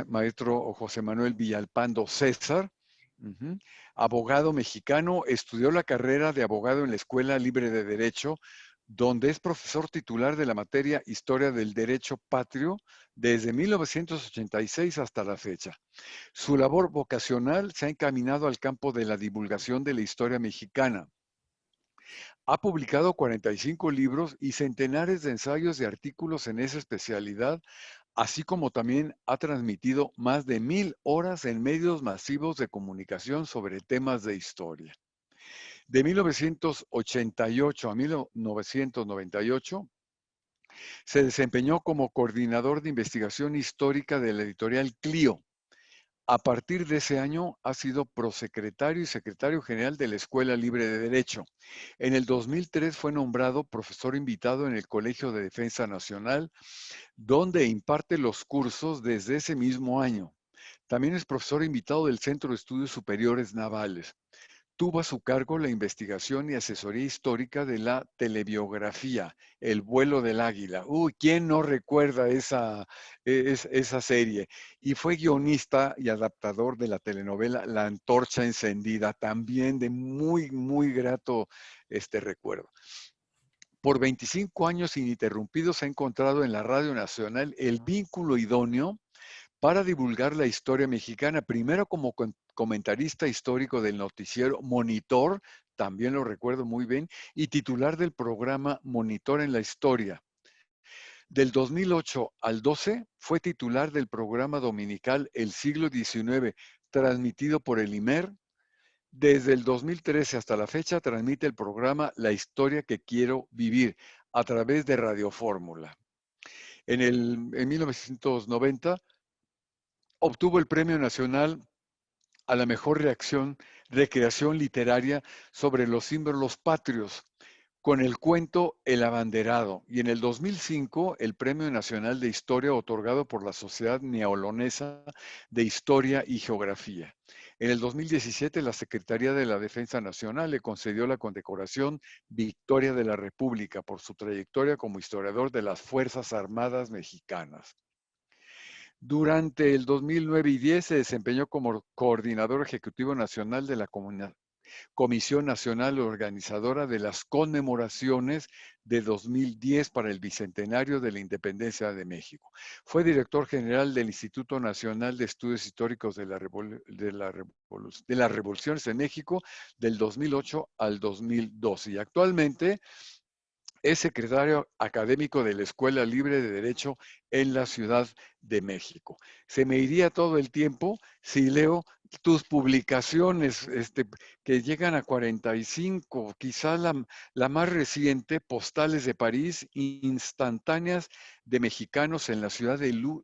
maestro José Manuel Villalpando César, abogado mexicano, estudió la carrera de abogado en la Escuela Libre de Derecho, donde es profesor titular de la materia Historia del Derecho Patrio desde 1986 hasta la fecha. Su labor vocacional se ha encaminado al campo de la divulgación de la historia mexicana. Ha publicado 45 libros y centenares de ensayos y artículos en esa especialidad, así como también ha transmitido más de 1000 horas en medios masivos de comunicación sobre temas de historia. De 1988 a 1998, se desempeñó como coordinador de investigación histórica de la editorial Clio. A partir de ese año ha sido prosecretario y secretario general de la Escuela Libre de Derecho. En el 2003 fue nombrado profesor invitado en el Colegio de Defensa Nacional, donde imparte los cursos desde ese mismo año. También es profesor invitado del Centro de Estudios Superiores Navales. Tuvo a su cargo la investigación y asesoría histórica de la telebiografía, El vuelo del águila. Uy, ¿quién no recuerda esa serie? Y fue guionista y adaptador de la telenovela La Antorcha Encendida, también de muy, muy grato recuerdo. Por 25 años ininterrumpidos ha encontrado en la Radio Nacional el vínculo idóneo para divulgar la historia mexicana, primero como comentarista histórico del noticiero Monitor, también lo recuerdo muy bien, y titular del programa Monitor en la Historia. Del 2008 al 12 fue titular del programa dominical El siglo XIX, transmitido por el IMER. Desde el 2013 hasta la fecha transmite el programa La historia que quiero vivir a través de Radio Fórmula. En 1990 obtuvo el Premio Nacional a la mejor recreación literaria sobre los símbolos patrios, con el cuento El Abanderado, y en el 2005 el Premio Nacional de Historia otorgado por la Sociedad Neolonesa de Historia y Geografía. En el 2017 la Secretaría de la Defensa Nacional le concedió la condecoración Victoria de la República por su trayectoria como historiador de las Fuerzas Armadas Mexicanas. Durante el 2009 y 10 se desempeñó como coordinador ejecutivo nacional de la Comisión Nacional Organizadora de las Conmemoraciones de 2010 para el Bicentenario de la Independencia de México. Fue director general del Instituto Nacional de Estudios Históricos de las Revoluciones en México del 2008 al 2012 y actualmente es secretario académico de la Escuela Libre de Derecho en la Ciudad de México. Se me iría todo el tiempo si leo tus publicaciones que llegan a 45, quizá la más reciente, Postales de París, instantáneas de mexicanos en la Ciudad de Luz,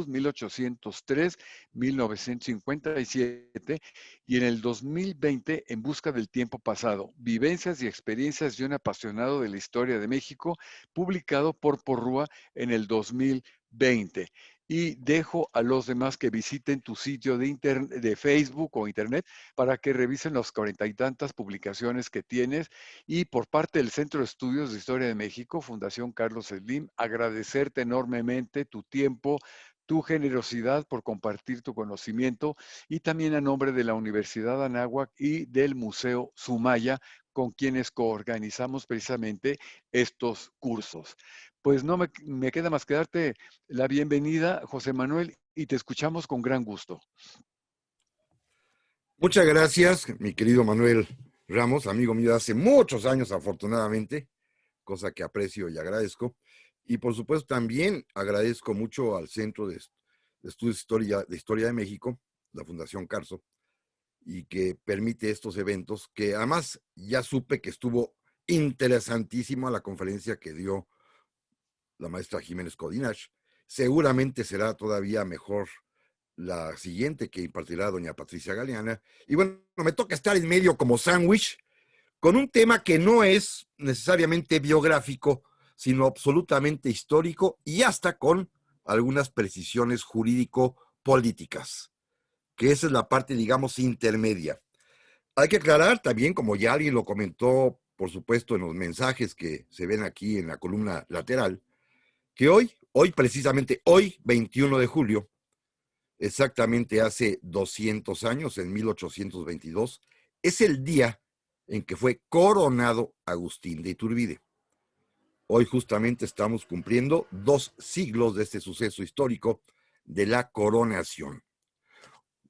1803-1957, y en el 2020, En busca del tiempo pasado, vivencias y experiencias de un apasionado de la historia de México, publicado por Porrúa en el 2020. Y dejo a los demás que visiten tu sitio de Facebook o Internet para que revisen las 40 y tantas publicaciones que tienes. Y por parte del Centro de Estudios de Historia de México, Fundación Carlos Slim, agradecerte enormemente tu tiempo, tu generosidad por compartir tu conocimiento, y también a nombre de la Universidad Anáhuac y del Museo Sumaya, con quienes coorganizamos precisamente estos cursos. Pues no me queda más que darte la bienvenida, José Manuel, y te escuchamos con gran gusto. Muchas gracias, mi querido Manuel Ramos, amigo mío de hace muchos años, afortunadamente, cosa que aprecio y agradezco. Y por supuesto también agradezco mucho al Centro de Estudios de Historia de México, la Fundación Carso, y que permite estos eventos, que además ya supe que estuvo interesantísima la conferencia que dio la maestra Jiménez Codinach. Seguramente será todavía mejor la siguiente que impartirá doña Patricia Galeana. Y bueno, me toca estar en medio como sándwich con un tema que no es necesariamente biográfico, sino absolutamente histórico y hasta con algunas precisiones jurídico-políticas, que esa es la parte, digamos, intermedia. Hay que aclarar también, como ya alguien lo comentó, por supuesto, en los mensajes que se ven aquí en la columna lateral, que hoy, precisamente hoy, 21 de julio, exactamente hace 200 años, en 1822, es el día en que fue coronado Agustín de Iturbide. Hoy justamente estamos cumpliendo 2 siglos de este suceso histórico de la coronación.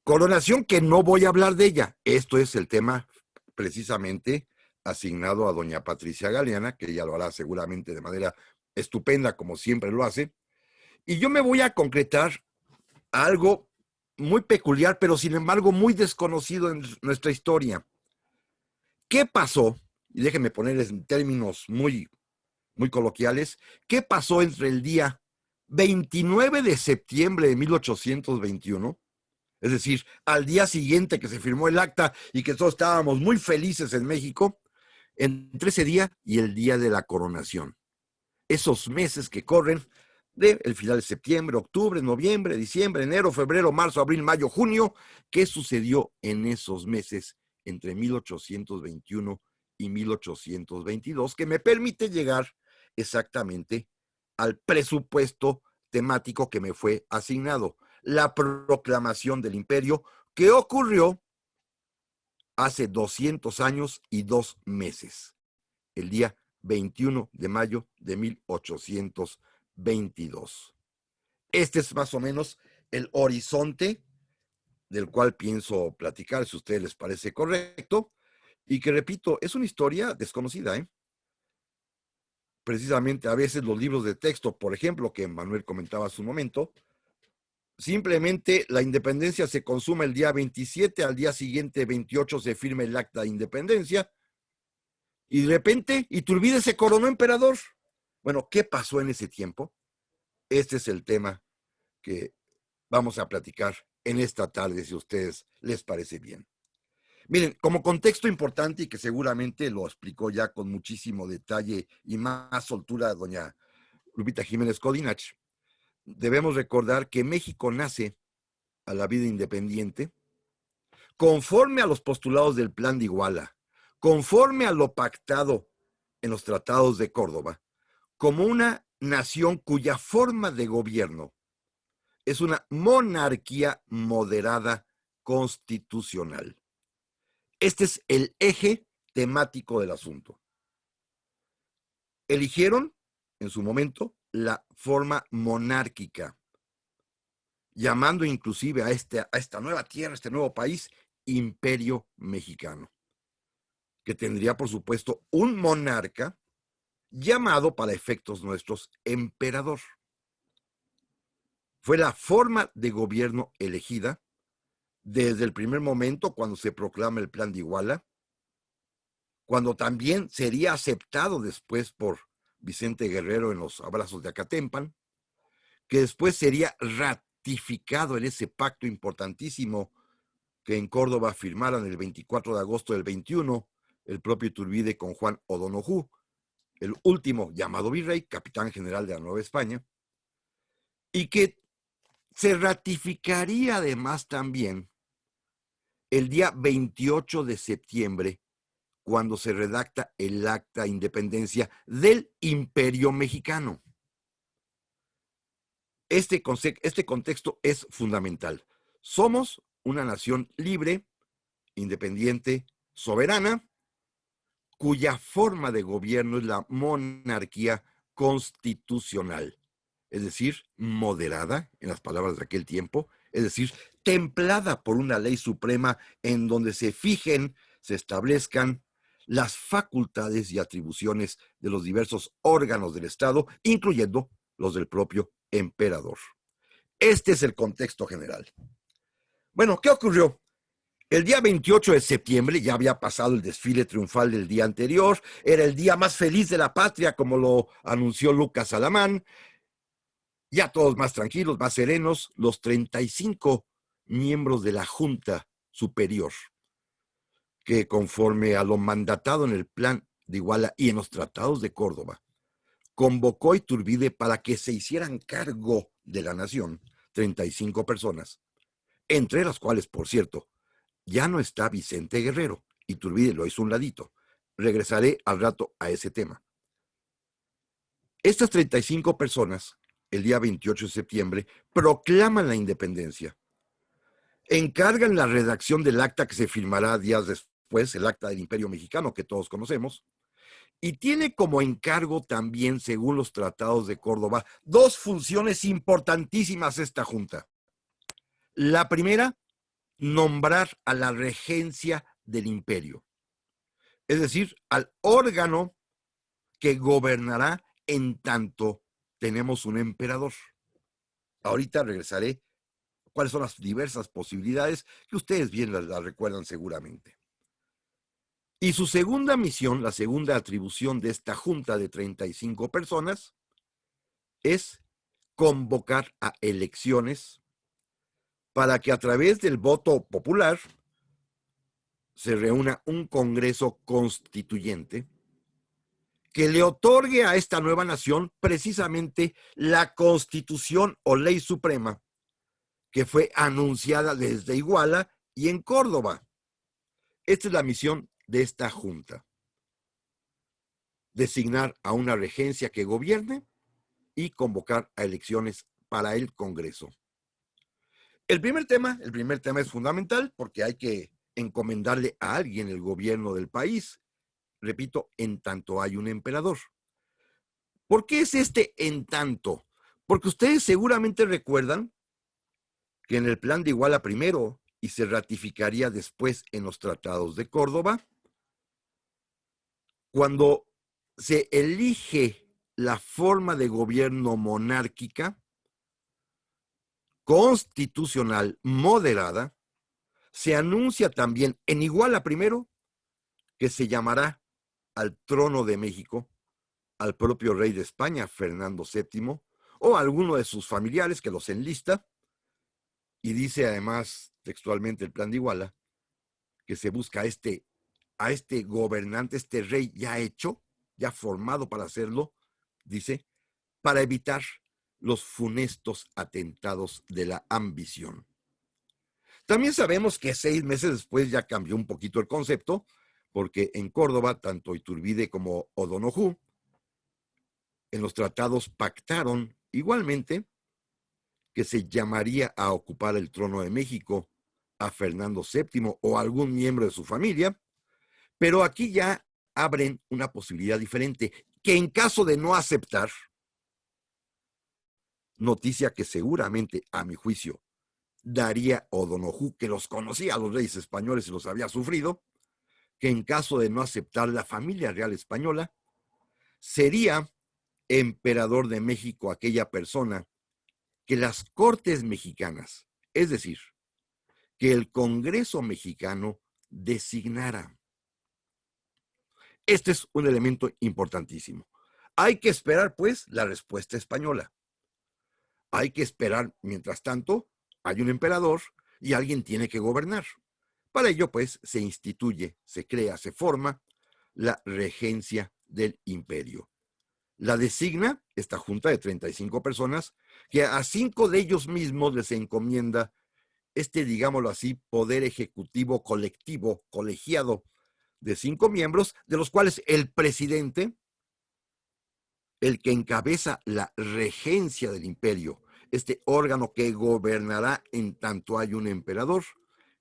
Coronación que no voy a hablar de ella. Esto es el tema precisamente asignado a doña Patricia Galeana, que ella lo hará seguramente de manera estupenda, como siempre lo hace. Y yo me voy a concretar a algo muy peculiar, pero sin embargo muy desconocido en nuestra historia. ¿Qué pasó? Y déjenme poner en términos muy coloquiales. ¿Qué pasó entre el día 29 de septiembre de 1821? Es decir, al día siguiente que se firmó el acta y que todos estábamos muy felices en México, entre ese día y el día de la coronación. Esos meses que corren del final de septiembre, octubre, noviembre, diciembre, enero, febrero, marzo, abril, mayo, junio. ¿Qué sucedió en esos meses entre 1821 y 1822? Que me permite llegar exactamente al presupuesto temático que me fue asignado. La proclamación del imperio, que ocurrió hace 200 años y 2 meses, el día 21 de mayo de 1822. Este es más o menos el horizonte del cual pienso platicar, si a ustedes les parece correcto, y que, repito, es una historia desconocida, ¿eh? Precisamente a veces los libros de texto, por ejemplo, que Manuel comentaba hace un momento, simplemente la independencia se consume el día 27, al día siguiente, 28, se firma el acta de independencia, y de repente Iturbide se coronó emperador. Bueno, ¿qué pasó en ese tiempo? Este es el tema que vamos a platicar en esta tarde, si a ustedes les parece bien. Miren, como contexto importante, y que seguramente lo explicó ya con muchísimo detalle y más soltura doña Lupita Jiménez Codinach, debemos recordar que México nace a la vida independiente conforme a los postulados del Plan de Iguala, conforme a lo pactado en los tratados de Córdoba, como una nación cuya forma de gobierno es una monarquía moderada constitucional. Este es el eje temático del asunto. Eligieron, en su momento, la forma monárquica, llamando inclusive a esta nueva tierra, este nuevo país, Imperio Mexicano, que tendría, por supuesto, un monarca llamado, para efectos nuestros, emperador. Fue la forma de gobierno elegida desde el primer momento cuando se proclama el Plan de Iguala, cuando también sería aceptado después por Vicente Guerrero en los abrazos de Acatempan, que después sería ratificado en ese pacto importantísimo que en Córdoba firmaron el 24 de agosto del 21 el propio Iturbide con Juan O'Donoghue, el último llamado virrey, capitán general de la Nueva España, y que se ratificaría además también el día 28 de septiembre, cuando se redacta el Acta de Independencia del Imperio Mexicano. Este contexto es fundamental. Somos una nación libre, independiente, soberana, cuya forma de gobierno es la monarquía constitucional, es decir, moderada, en las palabras de aquel tiempo, es decir, templada por una ley suprema en donde se fijen, se establezcan las facultades y atribuciones de los diversos órganos del Estado, incluyendo los del propio emperador. Este es el contexto general. Bueno, ¿qué ocurrió? El día 28 de septiembre ya había pasado el desfile triunfal del día anterior, era el día más feliz de la patria, como lo anunció Lucas Alamán. Ya todos más tranquilos, más serenos, los 35 miembros de la Junta Superior, que conforme a lo mandatado en el Plan de Iguala y en los tratados de Córdoba, convocó a Iturbide para que se hicieran cargo de la nación 35 personas, entre las cuales, por cierto, ya no está Vicente Guerrero. Iturbide lo hizo un ladito. Regresaré al rato a ese tema. Estas 35 personas, el día 28 de septiembre, proclaman la independencia encargan la redacción del acta que se firmará días después, el acta del Imperio Mexicano que todos conocemos, y tiene como encargo también, según los tratados de Córdoba, dos funciones importantísimas esta junta. La primera, nombrar a la regencia del imperio, es decir, al órgano que gobernará en tanto tenemos un emperador. Ahorita regresaré cuáles son las diversas posibilidades que ustedes bien las recuerdan seguramente. Y su segunda misión, la segunda atribución de esta junta de 35 personas, es convocar a elecciones para que a través del voto popular se reúna un Congreso Constituyente que le otorgue a esta nueva nación precisamente la Constitución o Ley Suprema que fue anunciada desde Iguala y en Córdoba. Esta es la misión de esta junta: designar a una regencia que gobierne y convocar a elecciones para el Congreso. El primer tema es fundamental porque hay que encomendarle a alguien el gobierno del país. Repito, en tanto hay un emperador. ¿Por qué es este en tanto? Porque ustedes seguramente recuerdan que en el plan de Iguala primero y se ratificaría después en los tratados de Córdoba, cuando se elige la forma de gobierno monárquica, constitucional, moderada, se anuncia también en Iguala primero que se llamará al trono de México al propio rey de España, Fernando VII, o a alguno de sus familiares que los enlista, y dice además textualmente el plan de Iguala que se busca a este gobernante, este rey ya hecho, ya formado para hacerlo, dice, para evitar los funestos atentados de la ambición. También sabemos que 6 meses después ya cambió un poquito el concepto, porque en Córdoba, tanto Iturbide como O'Donoghue, en los tratados pactaron igualmente que se llamaría a ocupar el trono de México a Fernando VII o algún miembro de su familia, pero aquí ya abren una posibilidad diferente, que en caso de no aceptar, noticia que seguramente, a mi juicio, daría O'Donoghue, que los conocía a los reyes españoles y los había sufrido, que en caso de no aceptar la familia real española, sería emperador de México aquella persona que las Cortes mexicanas, es decir, que el Congreso mexicano designara. Este es un elemento importantísimo. Hay que esperar, pues, la respuesta española. Hay que esperar, mientras tanto, hay un emperador y alguien tiene que gobernar. Para ello, pues, se instituye, se crea, se forma la regencia del imperio. La designa esta junta de 35 personas, que a 5 de ellos mismos les encomienda digámoslo así, poder ejecutivo colectivo, colegiado de 5 miembros, de los cuales el presidente, el que encabeza la regencia del imperio, este órgano que gobernará en tanto hay un emperador,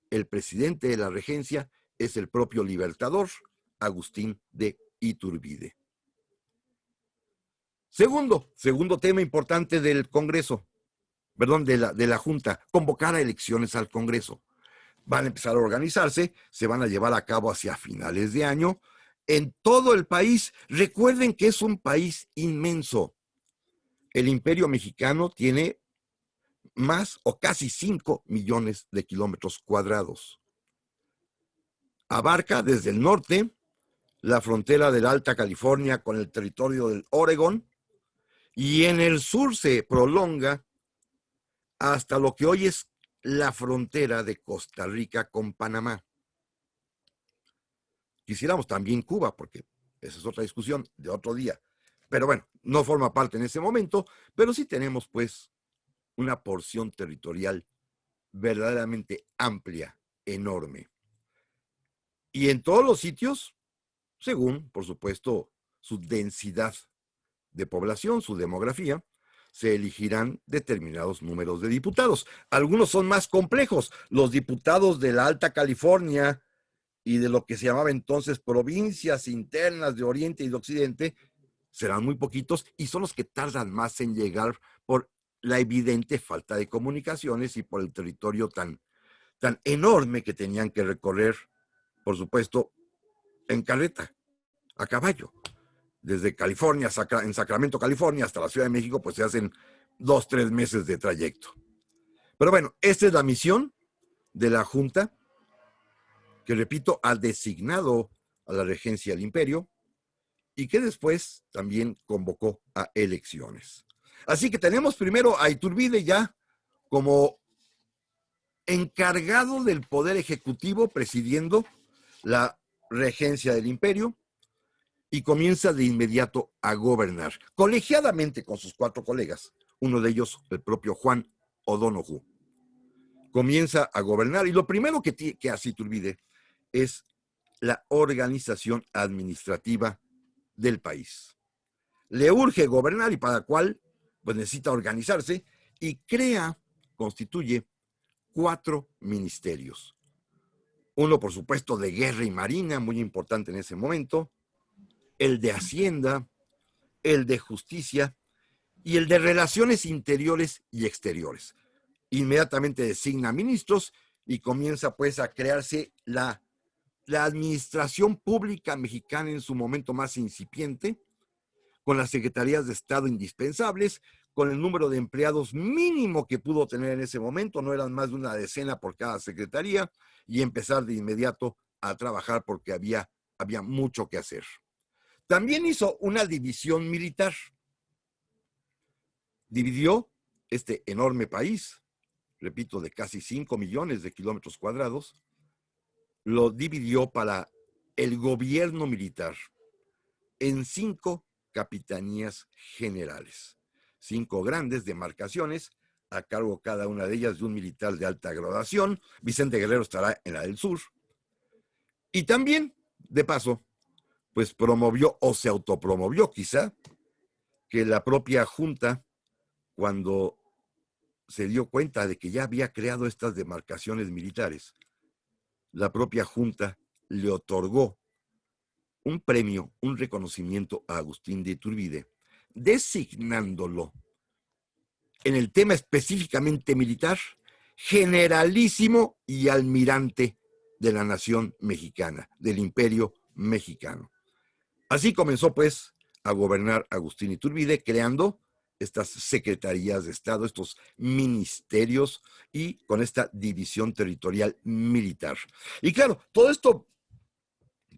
el presidente de la regencia es el propio libertador, Agustín de Iturbide. Segundo tema importante del Congreso, de la Junta, convocar a elecciones al Congreso. Van a empezar a organizarse, se van a llevar a cabo hacia finales de año en todo el país. Recuerden que es un país inmenso. El Imperio Mexicano tiene más o casi 5 millones de kilómetros cuadrados. Abarca desde el norte la frontera de la Alta California con el territorio del Oregón y en el sur se prolonga hasta lo que hoy es la frontera de Costa Rica con Panamá. Quisiéramos también Cuba, porque esa es otra discusión de otro día. Pero bueno, no forma parte en ese momento, pero sí tenemos pues una porción territorial verdaderamente amplia, enorme. Y en todos los sitios, según, por supuesto, su densidad de población, su demografía, se elegirán determinados números de diputados. Algunos son más complejos. Los diputados de la Alta California y de lo que se llamaba entonces provincias internas de Oriente y de Occidente serán muy poquitos y son los que tardan más en llegar por la evidente falta de comunicaciones y por el territorio tan enorme que tenían que recorrer, por supuesto, en carreta, a caballo. Desde California, en Sacramento, California, hasta la Ciudad de México, pues se hacen 2, 3 meses de trayecto. Pero bueno, esta es la misión de la Junta, que repito, ha designado a la regencia del imperio y que después también convocó a elecciones. Así que tenemos primero a Iturbide ya como encargado del poder ejecutivo, presidiendo la regencia del imperio, y comienza de inmediato a gobernar, colegiadamente con sus 4 colegas, uno de ellos el propio Juan O'Donoghue. Comienza a gobernar y lo primero que hace Iturbide es la organización administrativa del país. Le urge gobernar y para la cual pues necesita organizarse y constituye 4 ministerios. Uno, por supuesto, de guerra y marina, muy importante en ese momento, el de Hacienda, el de Justicia y el de Relaciones Interiores y Exteriores. Inmediatamente designa ministros y comienza pues a crearse la administración pública mexicana en su momento más incipiente, con las secretarías de Estado indispensables, con el número de empleados mínimo que pudo tener en ese momento, no eran más de una decena por cada secretaría, y empezar de inmediato a trabajar porque había mucho que hacer. También hizo una división militar. Dividió este enorme país, repito, de casi 5 millones de kilómetros cuadrados, lo dividió para el gobierno militar en 5 capitanías generales, 5 grandes demarcaciones, a cargo cada una de ellas de un militar de alta graduación. Vicente Guerrero estará en la del sur. Y también, de paso, pues promovió o se autopromovió quizá, que la propia Junta, cuando se dio cuenta de que ya había creado estas demarcaciones militares, la propia Junta le otorgó un premio, un reconocimiento a Agustín de Iturbide, designándolo en el tema específicamente militar, generalísimo y almirante de la nación mexicana, del imperio mexicano. Así comenzó pues a gobernar Agustín Iturbide, creando estas secretarías de Estado, estos ministerios y con esta división territorial militar. Y claro, todo esto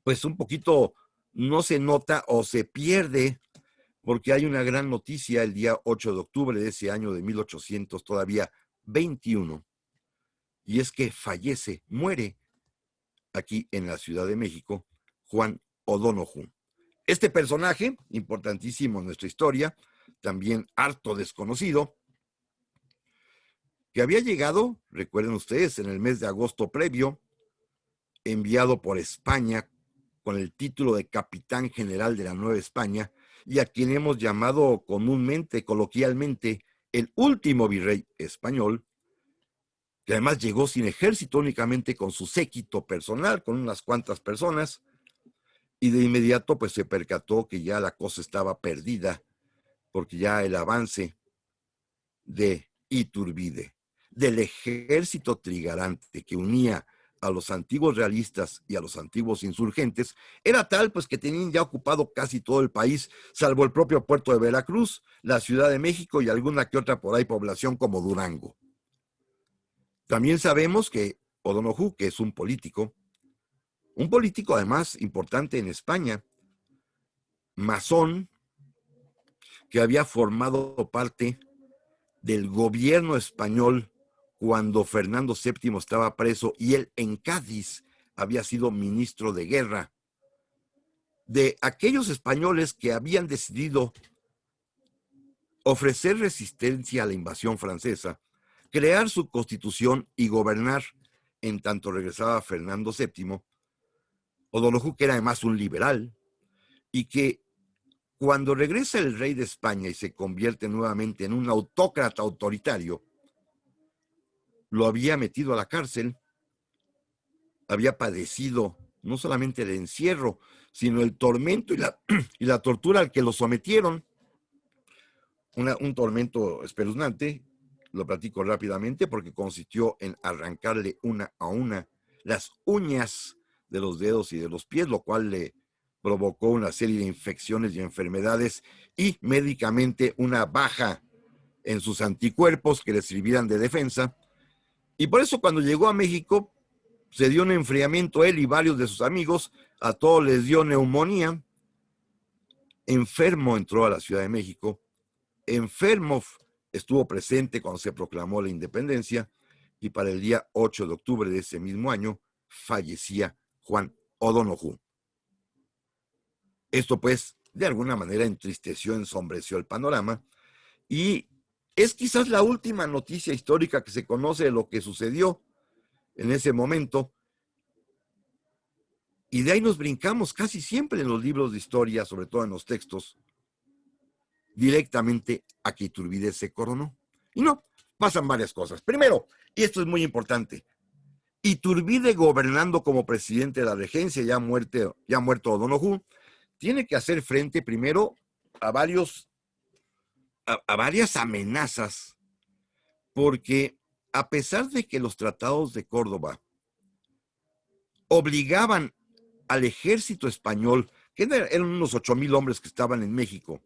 pues un poquito no se nota o se pierde porque hay una gran noticia el día 8 de octubre de ese año de 1821, y es que muere aquí en la Ciudad de México, Juan O'Donoghue. Este personaje, importantísimo en nuestra historia, también harto desconocido, que había llegado, recuerden ustedes, en el mes de agosto previo, enviado por España con el título de capitán general de la Nueva España, y a quien hemos llamado comúnmente, coloquialmente, el último virrey español, que además llegó sin ejército, únicamente con su séquito personal, con unas cuantas personas, y de inmediato pues se percató que ya la cosa estaba perdida, porque ya el avance de Iturbide, del ejército trigarante que unía a los antiguos realistas y a los antiguos insurgentes, era tal pues que tenían ya ocupado casi todo el país, salvo el propio puerto de Veracruz, la Ciudad de México y alguna que otra por ahí población como Durango. También sabemos que O'Donoghue, que es un político además importante en España, masón, que había formado parte del gobierno español cuando Fernando VII estaba preso y él en Cádiz había sido ministro de guerra, de aquellos españoles que habían decidido ofrecer resistencia a la invasión francesa, crear su constitución y gobernar en tanto regresaba Fernando VII. O'Donoghue, que era además un liberal y que Cuando regresa el rey de España y se convierte nuevamente en un autócrata autoritario, lo había metido a la cárcel, había padecido no solamente el encierro, sino el tormento y la tortura al que lo sometieron. Un tormento espeluznante, lo platico rápidamente, porque consistió en arrancarle una a una las uñas de los dedos y de los pies, lo cual le provocó una serie de infecciones y enfermedades y médicamente una baja en sus anticuerpos que le sirvieran de defensa. Y por eso cuando llegó a México se dio un enfriamiento él y varios de sus amigos, a todos les dio neumonía, enfermo entró a la Ciudad de México, enfermo estuvo presente cuando se proclamó la independencia y para el día 8 de octubre de ese mismo año fallecía Juan O'Donoghue. Esto pues de alguna manera entristeció, ensombreció el panorama y es quizás la última noticia histórica que se conoce de lo que sucedió en ese momento. Y de ahí nos brincamos casi siempre en los libros de historia, sobre todo en los textos, directamente a que Iturbide se coronó. Y no, pasan varias cosas. Primero, y esto es muy importante, Iturbide gobernando como presidente de la regencia, ya muerto O'Donoghue, tiene que hacer frente primero a varias amenazas, porque a pesar de que los tratados de Córdoba obligaban al ejército español, que eran unos 8,000 hombres que estaban en México,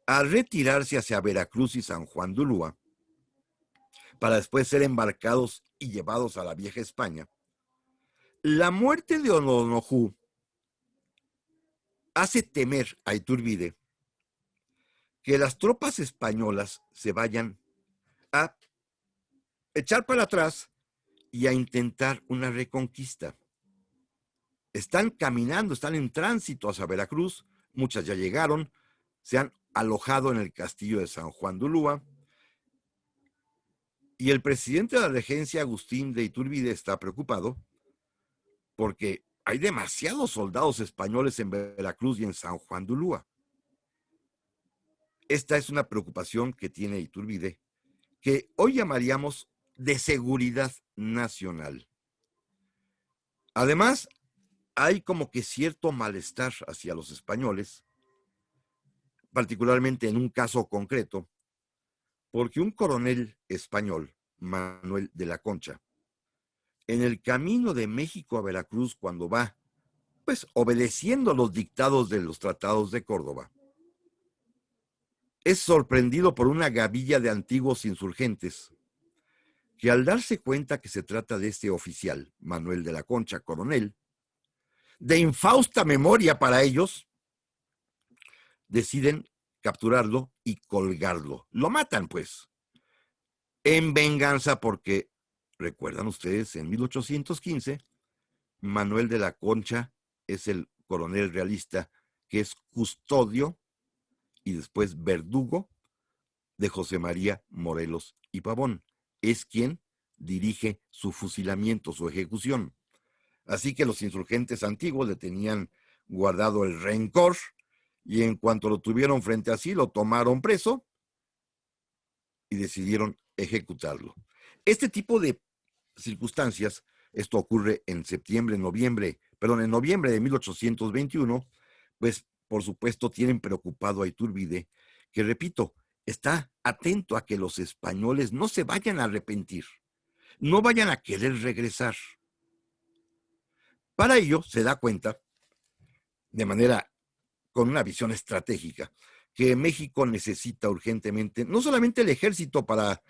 a retirarse hacia Veracruz y San Juan de Ulúa, para después ser embarcados y llevados a la Vieja España, la muerte de O'Donoghue hace temer a Iturbide que las tropas españolas se vayan a echar para atrás y a intentar una reconquista. Están caminando, están en tránsito hacia Veracruz, muchas ya llegaron, se han alojado en el castillo de San Juan de Ulúa, y el presidente de la regencia, Agustín de Iturbide, está preocupado porque hay demasiados soldados españoles en Veracruz y en San Juan de Ulúa. Esta es una preocupación que tiene Iturbide, que hoy llamaríamos de seguridad nacional. Además, hay como que cierto malestar hacia los españoles, particularmente en un caso concreto, porque un coronel español, Manuel de la Concha, en el camino de México a Veracruz, cuando va, pues, obedeciendo los dictados de los tratados de Córdoba, es sorprendido por una gavilla de antiguos insurgentes, que al darse cuenta que se trata de este oficial, Manuel de la Concha, coronel, de infausta memoria para ellos, deciden capturarlo y colgarlo. Lo matan, pues, en venganza porque, recuerdan ustedes, en 1815, Manuel de la Concha es el coronel realista que es custodio y después verdugo de José María Morelos y Pavón. Es quien dirige su fusilamiento, su ejecución. Así que los insurgentes antiguos le tenían guardado el rencor y en cuanto lo tuvieron frente a sí, lo tomaron preso y decidieron ejecutarlo. Este tipo de circunstancias, esto ocurre en noviembre de 1821, pues por supuesto tienen preocupado a Iturbide, que repito, está atento a que los españoles no se vayan a arrepentir, no vayan a querer regresar. Para ello se da cuenta, con una visión estratégica, que México necesita urgentemente, no solamente el ejército para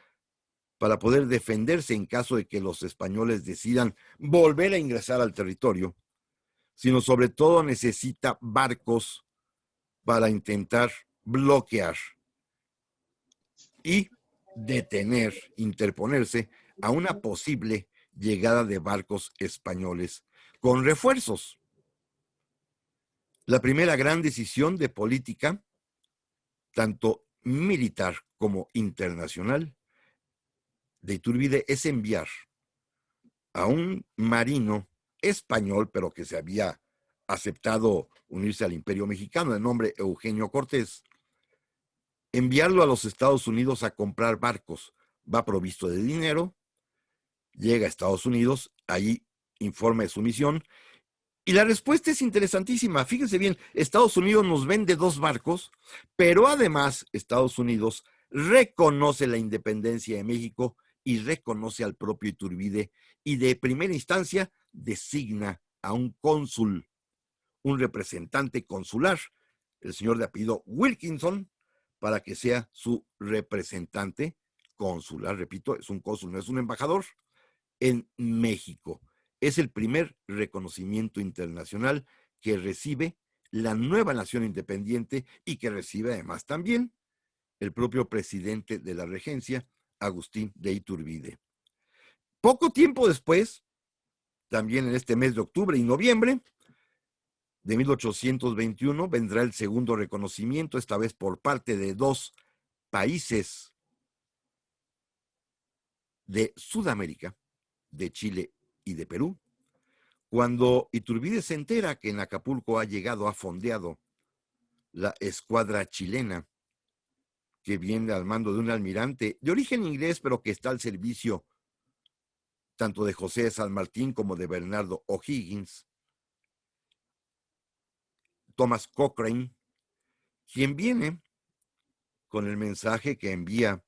poder defenderse en caso de que los españoles decidan volver a ingresar al territorio, sino sobre todo necesita barcos para intentar bloquear y detener, interponerse a una posible llegada de barcos españoles con refuerzos. La primera gran decisión de política, tanto militar como internacional, de Iturbide es enviar a un marino español, pero que se había aceptado unirse al Imperio Mexicano, de nombre Eugenio Cortés, enviarlo a los Estados Unidos a comprar barcos. Va provisto de dinero, llega a Estados Unidos, allí informa de su misión, y la respuesta es interesantísima. Fíjense bien, Estados Unidos nos vende 2 barcos, pero además Estados Unidos reconoce la independencia de México y reconoce al propio Iturbide, y de primera instancia designa a un cónsul, un representante consular, el señor de apellido Wilkinson, para que sea su representante consular. Repito, es un cónsul, no es un embajador, en México. Es el primer reconocimiento internacional que recibe la nueva nación independiente y que recibe además también el propio presidente de la regencia, Agustín de Iturbide. Poco tiempo después, también en este mes de octubre y noviembre de 1821, vendrá el segundo reconocimiento, esta vez por parte de 2 países de Sudamérica, de Chile y de Perú, cuando Iturbide se entera que en Acapulco ha fondeado la escuadra chilena, que viene al mando de un almirante de origen inglés, pero que está al servicio tanto de José de San Martín como de Bernardo O'Higgins, Thomas Cochrane, quien viene con el mensaje que envía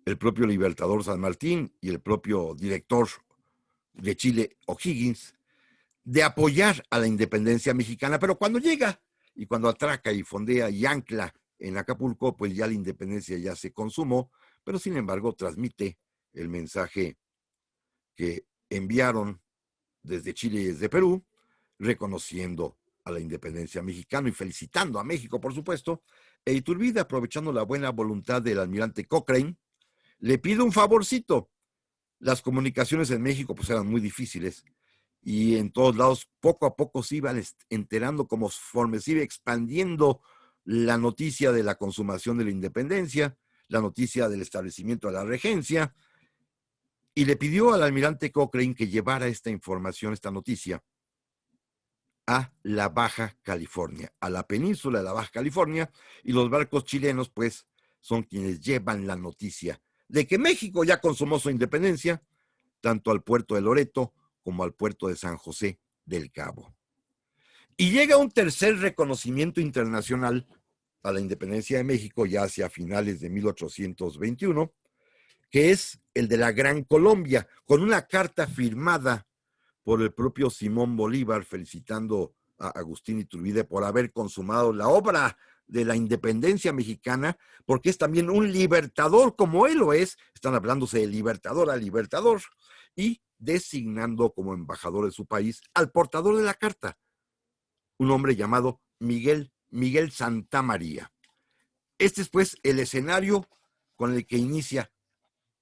el propio Libertador San Martín y el propio director de Chile, O'Higgins, de apoyar a la independencia mexicana. Pero cuando llega y cuando atraca y fondea y ancla en Acapulco, pues ya la independencia ya se consumó, pero sin embargo transmite el mensaje que enviaron desde Chile y desde Perú, reconociendo a la independencia mexicana y felicitando a México, por supuesto. E Iturbide, aprovechando la buena voluntad del almirante Cochrane, le pide un favorcito. Las comunicaciones en México pues eran muy difíciles y en todos lados poco a poco se iban enterando conforme se iba expandiendo la noticia de la consumación de la independencia, la noticia del establecimiento de la regencia, y le pidió al almirante Cochrane que llevara esta información, esta noticia, a la Baja California, a la península de la Baja California, y los barcos chilenos pues son quienes llevan la noticia de que México ya consumó su independencia, tanto al puerto de Loreto como al puerto de San José del Cabo. Y llega un tercer reconocimiento internacional a la independencia de México ya hacia finales de 1821, que es el de la Gran Colombia, con una carta firmada por el propio Simón Bolívar felicitando a Agustín Iturbide por haber consumado la obra de la independencia mexicana, porque es también un libertador, como él lo es, están hablándose de libertador a libertador, y designando como embajador de su país al portador de la carta, un hombre llamado Miguel Santamaría. Este es pues el escenario con el que inicia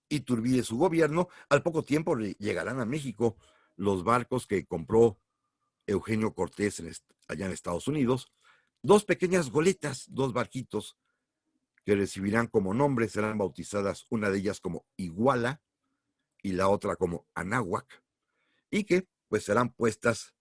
Iturbide su gobierno. Al poco tiempo llegarán a México los barcos que compró Eugenio Cortés allá en Estados Unidos, 2 pequeñas goletas, 2 barquitos que recibirán como nombre, serán bautizadas una de ellas como Iguala y la otra como Anáhuac, y que pues serán puestas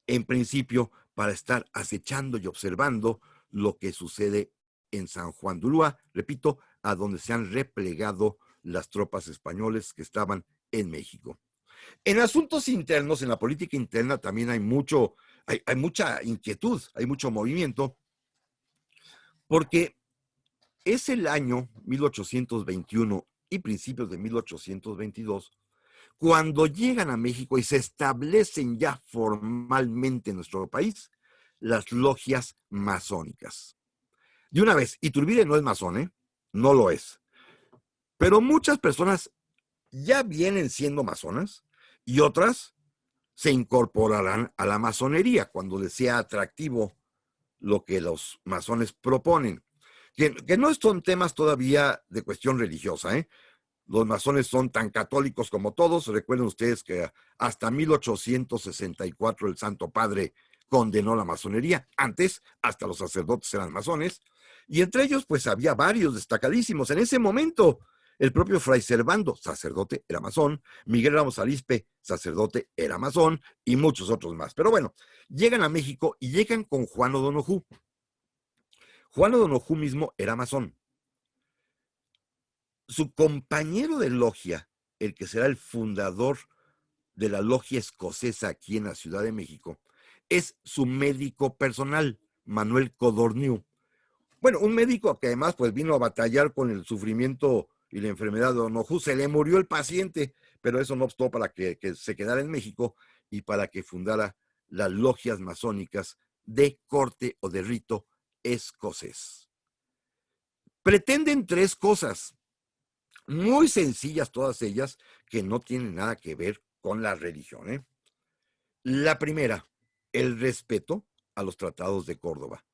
en principio para estar acechando y observando lo que sucede en San Juan de Ulúa, repito, a donde se han replegado las tropas españoles que estaban en México. En asuntos internos, en la política interna, también hay mucha inquietud, hay mucho movimiento, porque es el año 1821 y principios de 1822 cuando llegan a México y se establecen ya formalmente en nuestro país las logias masónicas. De una vez, Iturbide no es masón, ¿eh? No lo es. Pero muchas personas ya vienen siendo masonas y otras se incorporarán a la masonería cuando les sea atractivo lo que los masones proponen. Que no son temas todavía de cuestión religiosa, ¿eh? Los masones son tan católicos como todos. Recuerden ustedes que hasta 1864 el Santo Padre condenó la masonería. Antes, hasta los sacerdotes eran masones. Y entre ellos, pues había varios destacadísimos. En ese momento, El propio Fray Servando, sacerdote, era masón. Miguel Ramos Arizpe, sacerdote, era masón, y muchos otros más. Pero bueno, llegan a México y llegan con Juan O'Donoghue. Juan O'Donoghue mismo era masón. Su compañero de logia, el que será el fundador de la logia escocesa aquí en la Ciudad de México, es su médico personal, Manuel Codorniu. Bueno, un médico que además pues vino a batallar con el sufrimiento y la enfermedad de O'Donoghue. Se le murió el paciente, pero eso no obstó para que se quedara en México y para que fundara las logias masónicas de corte o de rito escocés. Pretenden tres cosas, muy sencillas todas ellas, que no tienen nada que ver con la religión, ¿eh? La primera, el respeto a los tratados de Córdoba.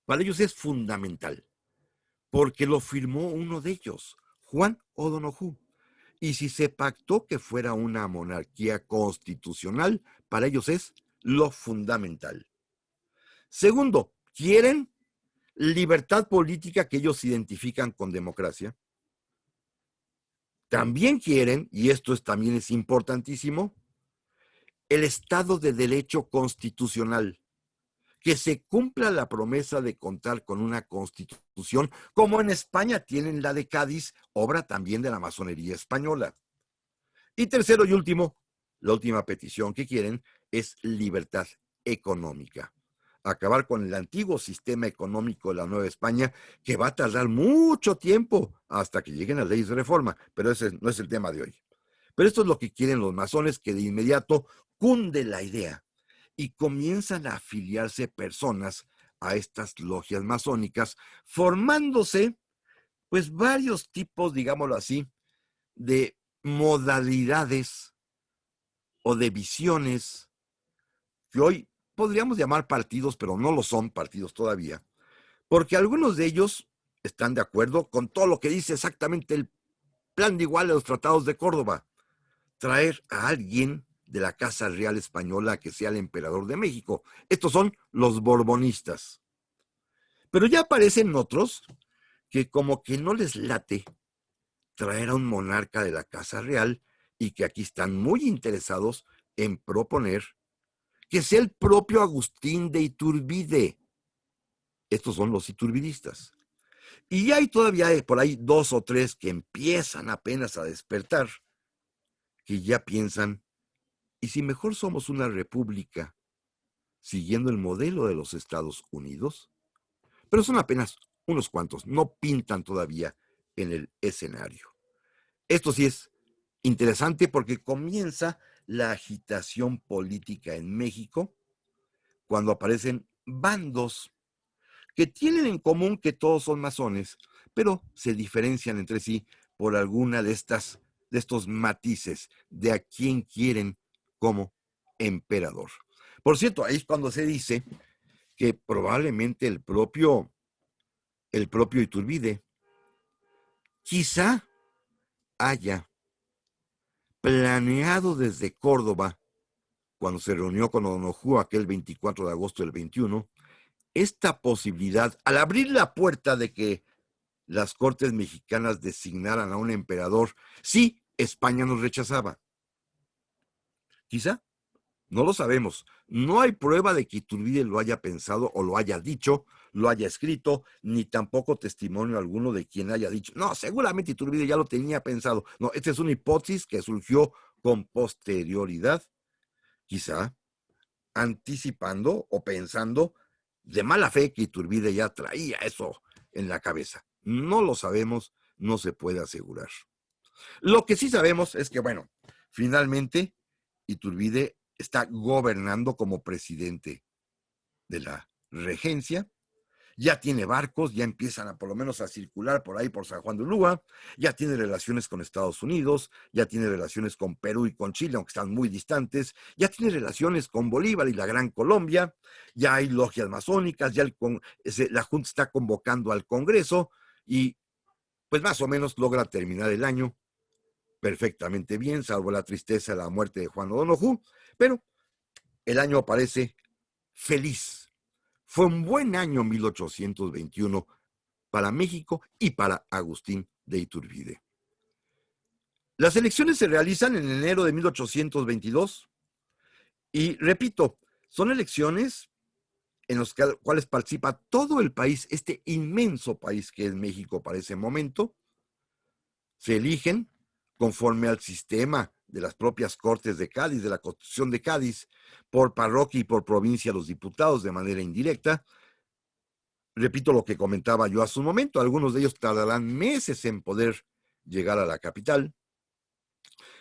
Para ellos es fundamental, porque lo firmó uno de ellos, Juan O'Donoghue. Y si se pactó que fuera una monarquía constitucional, para ellos es lo fundamental. Segundo, quieren libertad política que ellos identifican con democracia. También quieren, y esto también es importantísimo, el Estado de Derecho constitucional, que se cumpla la promesa de contar con una constitución, como en España tienen la de Cádiz, obra también de la masonería española. Y tercero y último, la última petición que quieren es libertad económica. Acabar con el antiguo sistema económico de la Nueva España, que va a tardar mucho tiempo hasta que lleguen las leyes de reforma, pero ese no es el tema de hoy. Pero esto es lo que quieren los masones, que de inmediato cunde la idea y comienzan a afiliarse personas a estas logias masónicas, formándose pues varios tipos, digámoslo así, de modalidades o de visiones que hoy podríamos llamar partidos, pero no lo son partidos todavía, porque algunos de ellos están de acuerdo con todo lo que dice exactamente el plan de igual de los tratados de Córdoba: traer a alguien de la Casa Real Española que sea el emperador de México. Estos son los borbonistas. Pero ya aparecen otros que como que no les late traer a un monarca de la Casa Real, y que aquí están muy interesados en proponer que sea el propio Agustín de Iturbide. Estos son los iturbidistas. Y hay todavía por ahí dos o tres que empiezan apenas a despertar, que ya piensan, ¿y si mejor somos una república siguiendo el modelo de los Estados Unidos? Pero son apenas unos cuantos, no pintan todavía en el escenario. Esto sí es interesante porque comienza la agitación política en México cuando aparecen bandos que tienen en común que todos son masones, pero se diferencian entre sí por alguna de estos matices de a quién quieren como emperador. Por cierto, ahí es cuando se dice que probablemente el propio Iturbide quizá haya planeado desde Córdoba, cuando se reunió con O'Donoghue aquel 24 de agosto del 21, esta posibilidad, al abrir la puerta de que las Cortes mexicanas designaran a un emperador, si España nos rechazaba. Quizá, no lo sabemos. No hay prueba de que Iturbide lo haya pensado o lo haya dicho, lo haya escrito, ni tampoco testimonio alguno de quien haya dicho. No, seguramente Iturbide ya lo tenía pensado. No, esta es una hipótesis que surgió con posterioridad, quizá anticipando o pensando de mala fe que Iturbide ya traía eso en la cabeza. No lo sabemos, no se puede asegurar. Lo que sí sabemos es que, bueno, finalmente Iturbide está gobernando como presidente de la regencia. Ya tiene barcos, ya empiezan a por lo menos a circular por ahí por San Juan de Ulúa, ya tiene relaciones con Estados Unidos, ya tiene relaciones con Perú y con Chile, aunque están muy distantes, ya tiene relaciones con Bolívar y la Gran Colombia, ya hay logias masónicas, ya la Junta está convocando al Congreso y pues más o menos logra terminar el año perfectamente bien, salvo la tristeza de la muerte de Juan O'Donoghue, pero el año parece feliz. Fue un buen año 1821 para México y para Agustín de Iturbide. Las elecciones se realizan en enero de 1822 y, repito, son elecciones en las cuales participa todo el país, este inmenso país que es México para ese momento. Se eligen conforme al sistema de las propias Cortes de Cádiz, de la Constitución de Cádiz, por parroquia y por provincia los diputados de manera indirecta. Repito lo que comentaba yo hace un momento, algunos de ellos tardarán meses en poder llegar a la capital,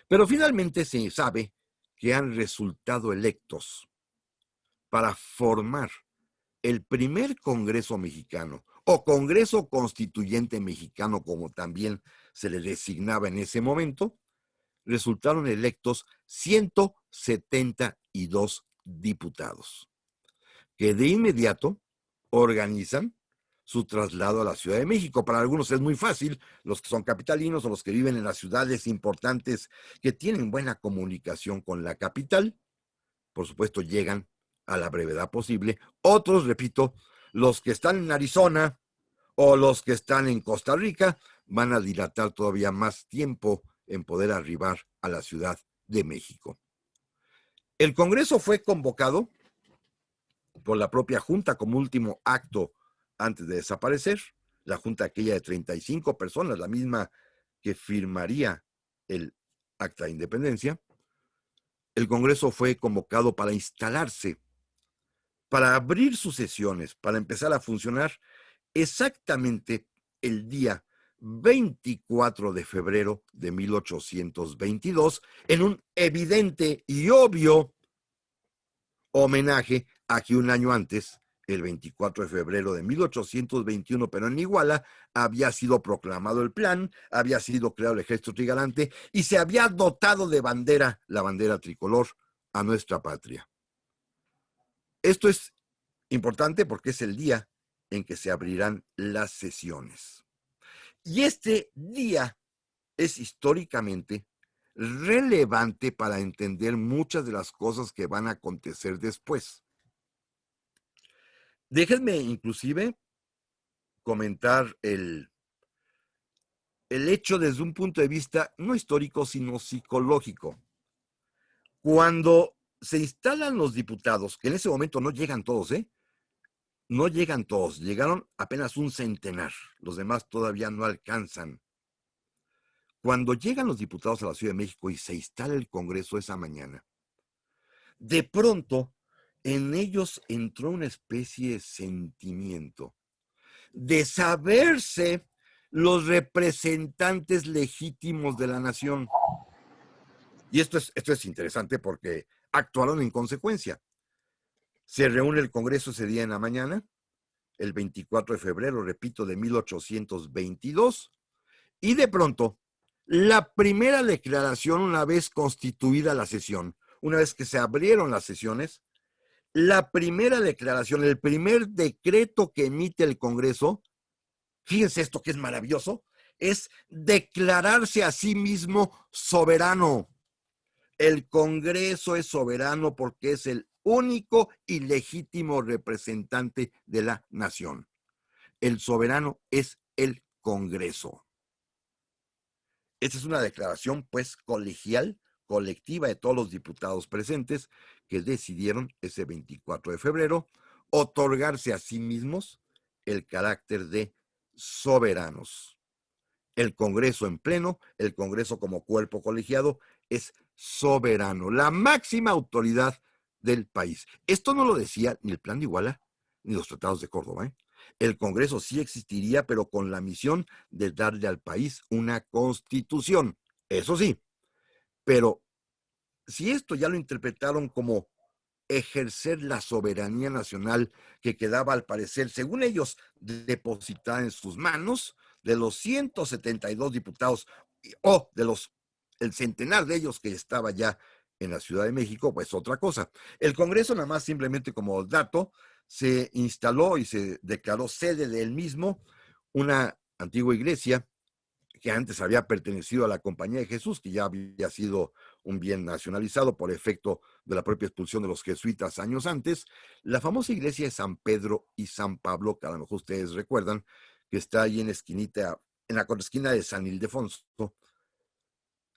pero finalmente se sabe que han resultado electos para formar el primer Congreso mexicano o Congreso Constituyente Mexicano, como también se le designaba en ese momento. Resultaron electos 172 diputados, que de inmediato organizan su traslado a la Ciudad de México. Para algunos es muy fácil, los que son capitalinos o los que viven en las ciudades importantes que tienen buena comunicación con la capital, por supuesto llegan a la brevedad posible. Otros, repito, los que están en Arizona o los que están en Costa Rica van a dilatar todavía más tiempo en poder arribar a la Ciudad de México. El Congreso fue convocado por la propia Junta como último acto antes de desaparecer, la Junta aquella de 35 personas, la misma que firmaría el Acta de Independencia. El Congreso fue convocado para instalarse, para abrir sus sesiones, para empezar a funcionar exactamente el día 24 de febrero de 1822, en un evidente y obvio homenaje a que un año antes, el 24 de febrero de 1821, pero en Iguala, había sido proclamado el plan, había sido creado el ejército trigarante y se había dotado de bandera, la bandera tricolor, a nuestra patria. Esto es importante porque es el día en que se abrirán las sesiones. Y este día es históricamente relevante para entender muchas de las cosas que van a acontecer después. Déjenme inclusive comentar el hecho desde un punto de vista no histórico, sino psicológico. Cuando se instalan los diputados, que en ese momento no llegan todos, no llegan todos, llegaron apenas un centenar, los demás todavía no alcanzan. Cuando llegan los diputados a la Ciudad de México y se instala el Congreso esa mañana, de pronto en ellos entró una especie de sentimiento de saberse los representantes legítimos de la nación. Y esto es interesante porque actuaron en consecuencia. Se reúne el Congreso ese día en la mañana, el 24 de febrero, repito, de 1822, y de pronto, la primera declaración, una vez constituida la sesión, una vez que se abrieron las sesiones, la primera declaración, el primer decreto que emite el Congreso, fíjense esto que es maravilloso, es declararse a sí mismo soberano. El Congreso es soberano porque es el único y legítimo representante de la nación. El soberano es el Congreso. Esta es una declaración, pues, colegial, colectiva de todos los diputados presentes que decidieron ese 24 de febrero otorgarse a sí mismos el carácter de soberanos. El Congreso en pleno, el Congreso como cuerpo colegiado, es soberano, la máxima autoridad del país. Esto no lo decía ni el Plan de Iguala ni los tratados de Córdoba. El Congreso sí existiría, pero con la misión de darle al país una constitución. Eso sí, pero si esto ya lo interpretaron como ejercer la soberanía nacional que quedaba, al parecer, según ellos, depositada en sus manos, de los 172 diputados o de el centenar de ellos que estaba ya en la Ciudad de México, pues otra cosa. El Congreso, nada más simplemente como dato, se instaló y se declaró sede de él mismo, una antigua iglesia que antes había pertenecido a la Compañía de Jesús, que ya había sido un bien nacionalizado por efecto de la propia expulsión de los jesuitas años antes, la famosa iglesia de San Pedro y San Pablo, que a lo mejor ustedes recuerdan, que está ahí en la esquina de San Ildefonso.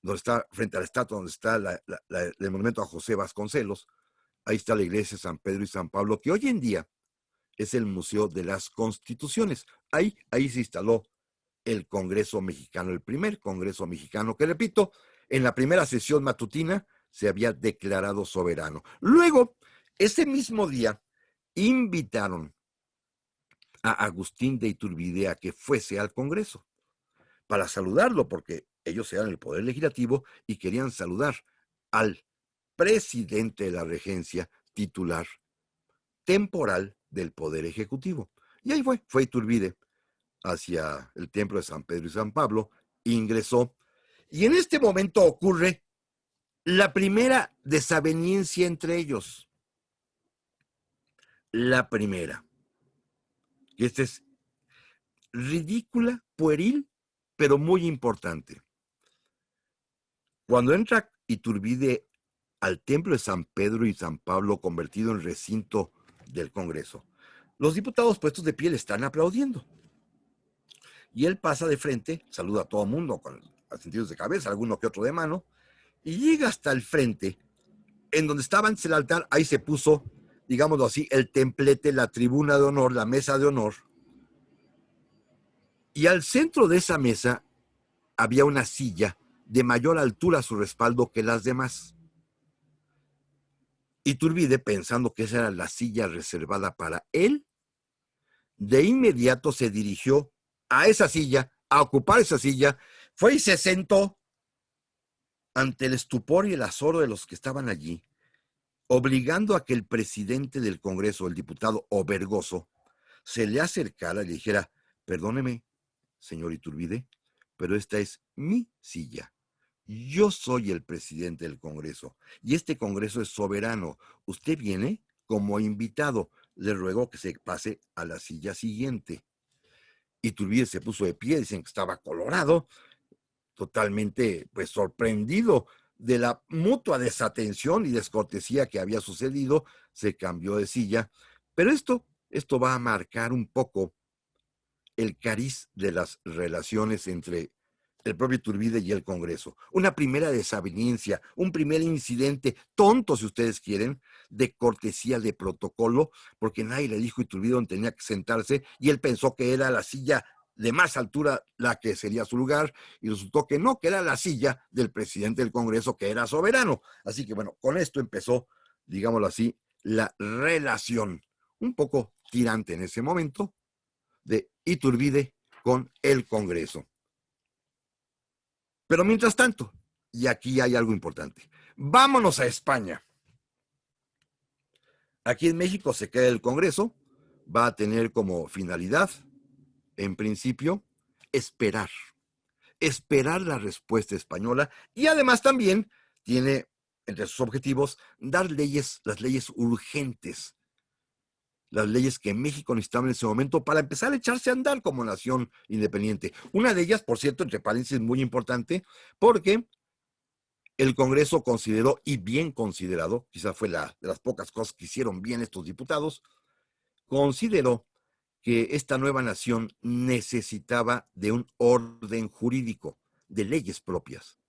donde está, frente a la estatua, donde está el monumento a José Vasconcelos, ahí está la iglesia de San Pedro y San Pablo, que hoy en día es el Museo de las Constituciones. Ahí se instaló el Congreso Mexicano, el primer Congreso Mexicano, que repito, en la primera sesión matutina se había declarado soberano. Luego, ese mismo día, invitaron a Agustín de Iturbide a que fuese al Congreso para saludarlo, porque ellos eran el poder legislativo y querían saludar al presidente de la regencia titular temporal del poder ejecutivo. Y ahí fue Iturbide hacia el templo de San Pedro y San Pablo, ingresó, y en este momento ocurre la primera desaveniencia entre ellos. La primera, que esta es ridícula, pueril, pero muy importante. Cuando entra Iturbide al templo de San Pedro y San Pablo, convertido en recinto del Congreso, los diputados puestos de pie le están aplaudiendo. Y él pasa de frente, saluda a todo el mundo con sentidos de cabeza, alguno que otro de mano, y llega hasta el frente, en donde estaba antes el altar. Ahí se puso, digámoslo así, el templete, la tribuna de honor, la mesa de honor. Y al centro de esa mesa había una silla de mayor altura a su respaldo que las demás. Iturbide, pensando que esa era la silla reservada para él, de inmediato se dirigió a esa silla, a ocupar esa silla, fue y se sentó. Ante el estupor y el azor de los que estaban allí, obligando a que el presidente del Congreso, el diputado Obergoso, se le acercara y le dijera: perdóneme, señor Iturbide, pero esta es mi silla. Yo soy el presidente del Congreso y este Congreso es soberano. Usted viene como invitado. Le ruego que se pase a la silla siguiente. Iturbide se puso de pie, dicen que estaba colorado, totalmente pues sorprendido de la mutua desatención y descortesía que había sucedido. Se cambió de silla, pero esto va a marcar un poco el cariz de las relaciones entre el propio Iturbide y el Congreso. Una primera desaveniencia, un primer incidente tonto, si ustedes quieren, de cortesía, de protocolo, porque nadie le dijo a Iturbide dónde tenía que sentarse y él pensó que era la silla de más altura la que sería su lugar, y resultó que no, que era la silla del presidente del Congreso, que era soberano. Así que bueno, con esto empezó, digámoslo así, la relación un poco tirante en ese momento de Iturbide con el Congreso. Pero mientras tanto, y aquí hay algo importante, vámonos a España. Aquí en México se queda el Congreso, va a tener como finalidad, en principio, esperar la respuesta española, y además también tiene entre sus objetivos dar leyes, las leyes urgentes, las leyes que México necesitaba en ese momento para empezar a echarse a andar como nación independiente. Una de ellas, por cierto, entre paréntesis, muy importante, porque el Congreso consideró, y bien considerado, quizás fue de las pocas cosas que hicieron bien estos diputados, consideró que esta nueva nación necesitaba de un orden jurídico, de leyes propias.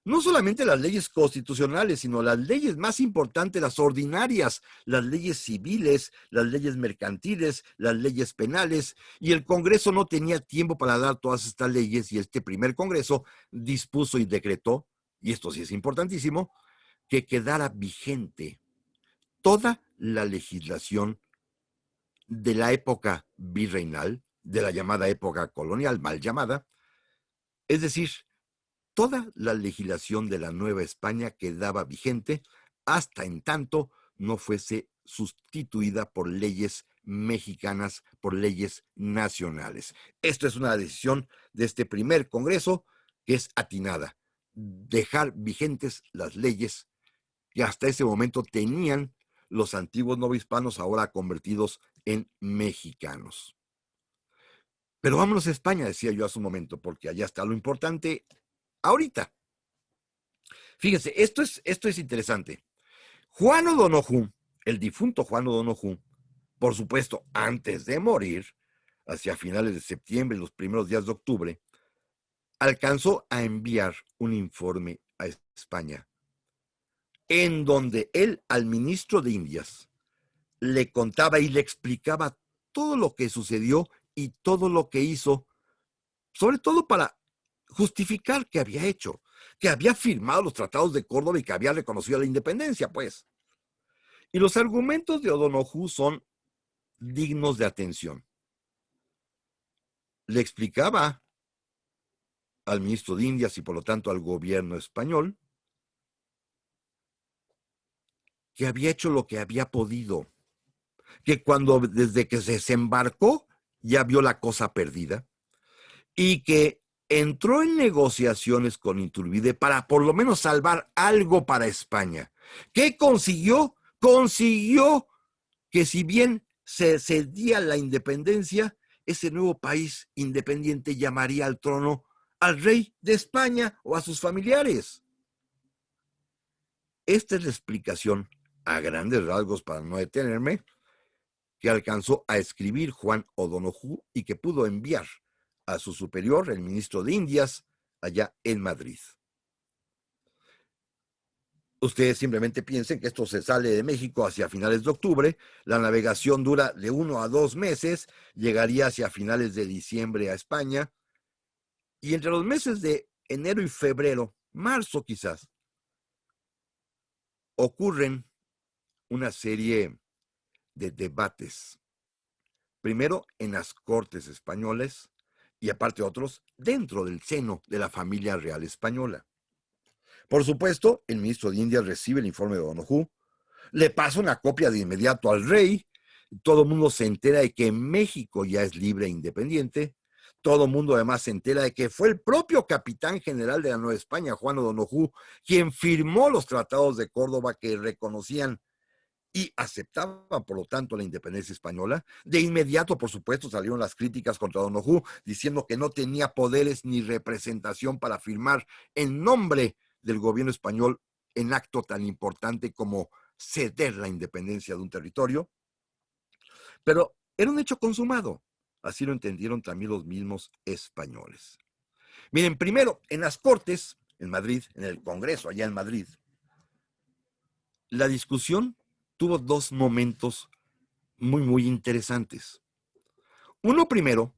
No solamente las leyes constitucionales, sino las leyes más importantes, las ordinarias, las leyes civiles, las leyes mercantiles, las leyes penales, y el Congreso no tenía tiempo para dar todas estas leyes, y este primer Congreso dispuso y decretó, y esto sí es importantísimo, que quedara vigente toda la legislación de la época virreinal, de la llamada época colonial, mal llamada, es decir, toda la legislación de la Nueva España quedaba vigente hasta en tanto no fuese sustituida por leyes mexicanas, por leyes nacionales. Esto es una decisión de este primer Congreso que es atinada, dejar vigentes las leyes que hasta ese momento tenían los antiguos novohispanos, ahora convertidos en mexicanos. Pero vámonos a España, decía yo hace un momento, porque allá está lo importante ahorita. Fíjense, esto es interesante. Juan O'Donoghue, el difunto Juan O'Donoghue, por supuesto, antes de morir, hacia finales de septiembre, los primeros días de octubre, alcanzó a enviar un informe a España, en donde él al ministro de Indias le contaba y le explicaba todo lo que sucedió y todo lo que hizo, sobre todo para justificar que había hecho, que había firmado los tratados de Córdoba y que había reconocido la independencia, pues. Y los argumentos de O'Donoghue son dignos de atención. Le explicaba al ministro de Indias y por lo tanto al gobierno español que había hecho lo que había podido, que desde que se desembarcó ya vio la cosa perdida y que entró en negociaciones con Iturbide para por lo menos salvar algo para España. ¿Qué consiguió? Consiguió que si bien se cedía la independencia, ese nuevo país independiente llamaría al trono al rey de España o a sus familiares. Esta es la explicación, a grandes rasgos para no detenerme, que alcanzó a escribir Juan O'Donoghue y que pudo enviar a su superior, el ministro de Indias, allá en Madrid. Ustedes simplemente piensen que esto se sale de México hacia finales de octubre, la navegación dura de 1 a 2 meses, llegaría hacia finales de diciembre a España, y entre los meses de enero y febrero, marzo quizás, ocurren una serie de debates. Primero en las Cortes españolas y aparte otros dentro del seno de la familia real española. Por supuesto, el ministro de Indias recibe el informe de O'Donoghue, le pasa una copia de inmediato al rey, todo el mundo se entera de que México ya es libre e independiente, todo el mundo además se entera de que fue el propio capitán general de la Nueva España, Juan O'Donoghue, quien firmó los tratados de Córdoba que reconocían y aceptaban, por lo tanto, la independencia española. De inmediato, por supuesto, salieron las críticas contra O'Donoghue, diciendo que no tenía poderes ni representación para firmar en nombre del gobierno español en acto tan importante como ceder la independencia de un territorio. Pero era un hecho consumado. Así lo entendieron también los mismos españoles. Miren, primero, en las Cortes, en Madrid, en el Congreso, allá en Madrid, la discusión tuvo dos momentos muy interesantes. Uno primero,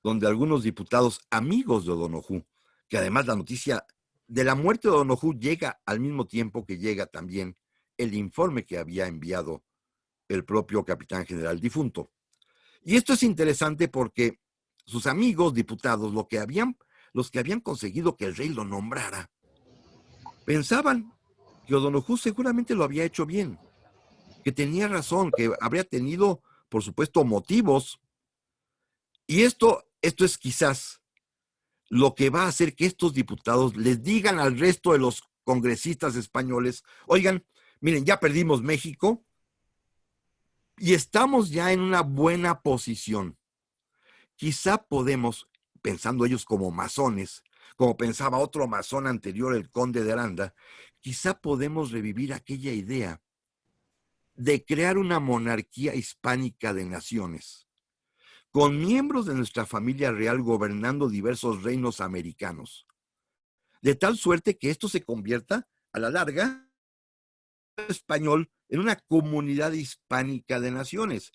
donde algunos diputados amigos de O'Donoghue, que además la noticia de la muerte de O'Donoghue llega al mismo tiempo que llega también el informe que había enviado el propio capitán general difunto. Y esto es interesante porque sus amigos diputados, los que habían conseguido que el rey lo nombrara, pensaban que O'Donoghue seguramente lo había hecho bien, que tenía razón, que habría tenido, por supuesto, motivos. Y esto es quizás lo que va a hacer que estos diputados les digan al resto de los congresistas españoles, oigan, miren, ya perdimos México y estamos ya en una buena posición. Quizá podemos, pensando ellos como masones, como pensaba otro masón anterior, el conde de Aranda, quizá podemos revivir aquella idea de crear una monarquía hispánica de naciones, con miembros de nuestra familia real gobernando diversos reinos americanos, de tal suerte que esto se convierta, a la larga, español en una comunidad hispánica de naciones.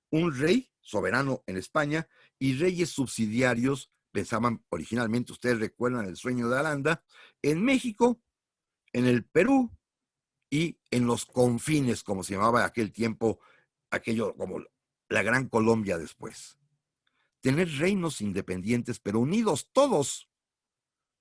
Un rey soberano en España y reyes subsidiarios, pensaban originalmente, ustedes recuerdan el sueño de Aranda, en México, en el Perú y en los confines, como se llamaba aquel tiempo, aquello como la Gran Colombia después. Tener reinos independientes, pero unidos todos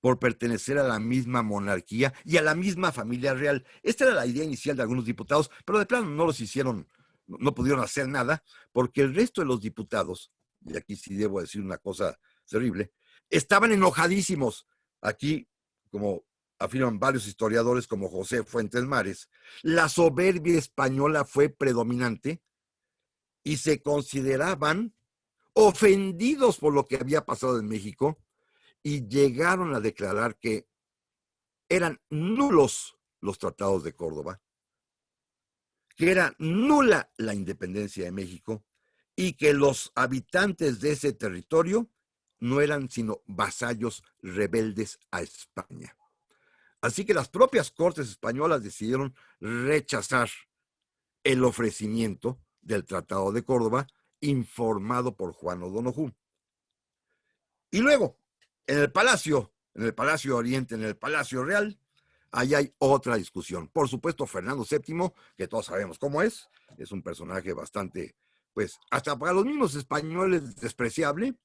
por pertenecer a la misma monarquía y a la misma familia real. Esta era la idea inicial de algunos diputados, pero de plano no los hicieron, no pudieron hacer nada, porque el resto de los diputados, y aquí sí debo decir una cosa terrible, estaban enojadísimos. Aquí, como afirman varios historiadores como José Fuentes Mares, la soberbia española fue predominante y se consideraban ofendidos por lo que había pasado en México y llegaron a declarar que eran nulos los tratados de Córdoba, que era nula la independencia de México y que los habitantes de ese territorio no eran sino vasallos rebeldes a España. Así que las propias Cortes españolas decidieron rechazar el ofrecimiento del Tratado de Córdoba informado por Juan O'Donoghue. Y luego, en el Palacio Oriente, en el Palacio Real, ahí hay otra discusión. Por supuesto, Fernando VII, que todos sabemos cómo es un personaje bastante, pues, hasta para los mismos españoles despreciable.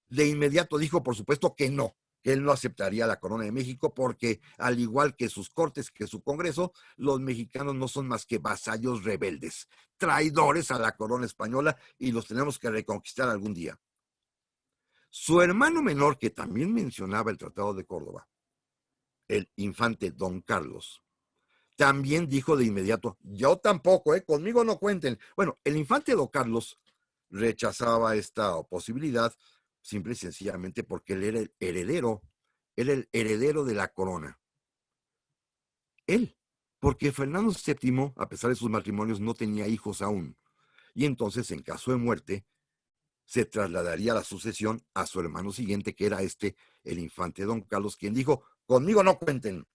De inmediato dijo, por supuesto, que él no aceptaría la corona de México porque, al igual que sus cortes, que su Congreso, los mexicanos no son más que vasallos rebeldes, traidores a la corona española, y los tenemos que reconquistar algún día. Su hermano menor, que también mencionaba el Tratado de Córdoba, el infante Don Carlos, también dijo de inmediato, yo tampoco, conmigo no cuenten. Bueno, el infante Don Carlos rechazaba esta posibilidad simple y sencillamente porque él era el heredero de la corona. Él, porque Fernando VII, a pesar de sus matrimonios, no tenía hijos aún. Y entonces, en caso de muerte, se trasladaría la sucesión a su hermano siguiente, que era el infante Don Carlos, quien dijo, conmigo no cuenten.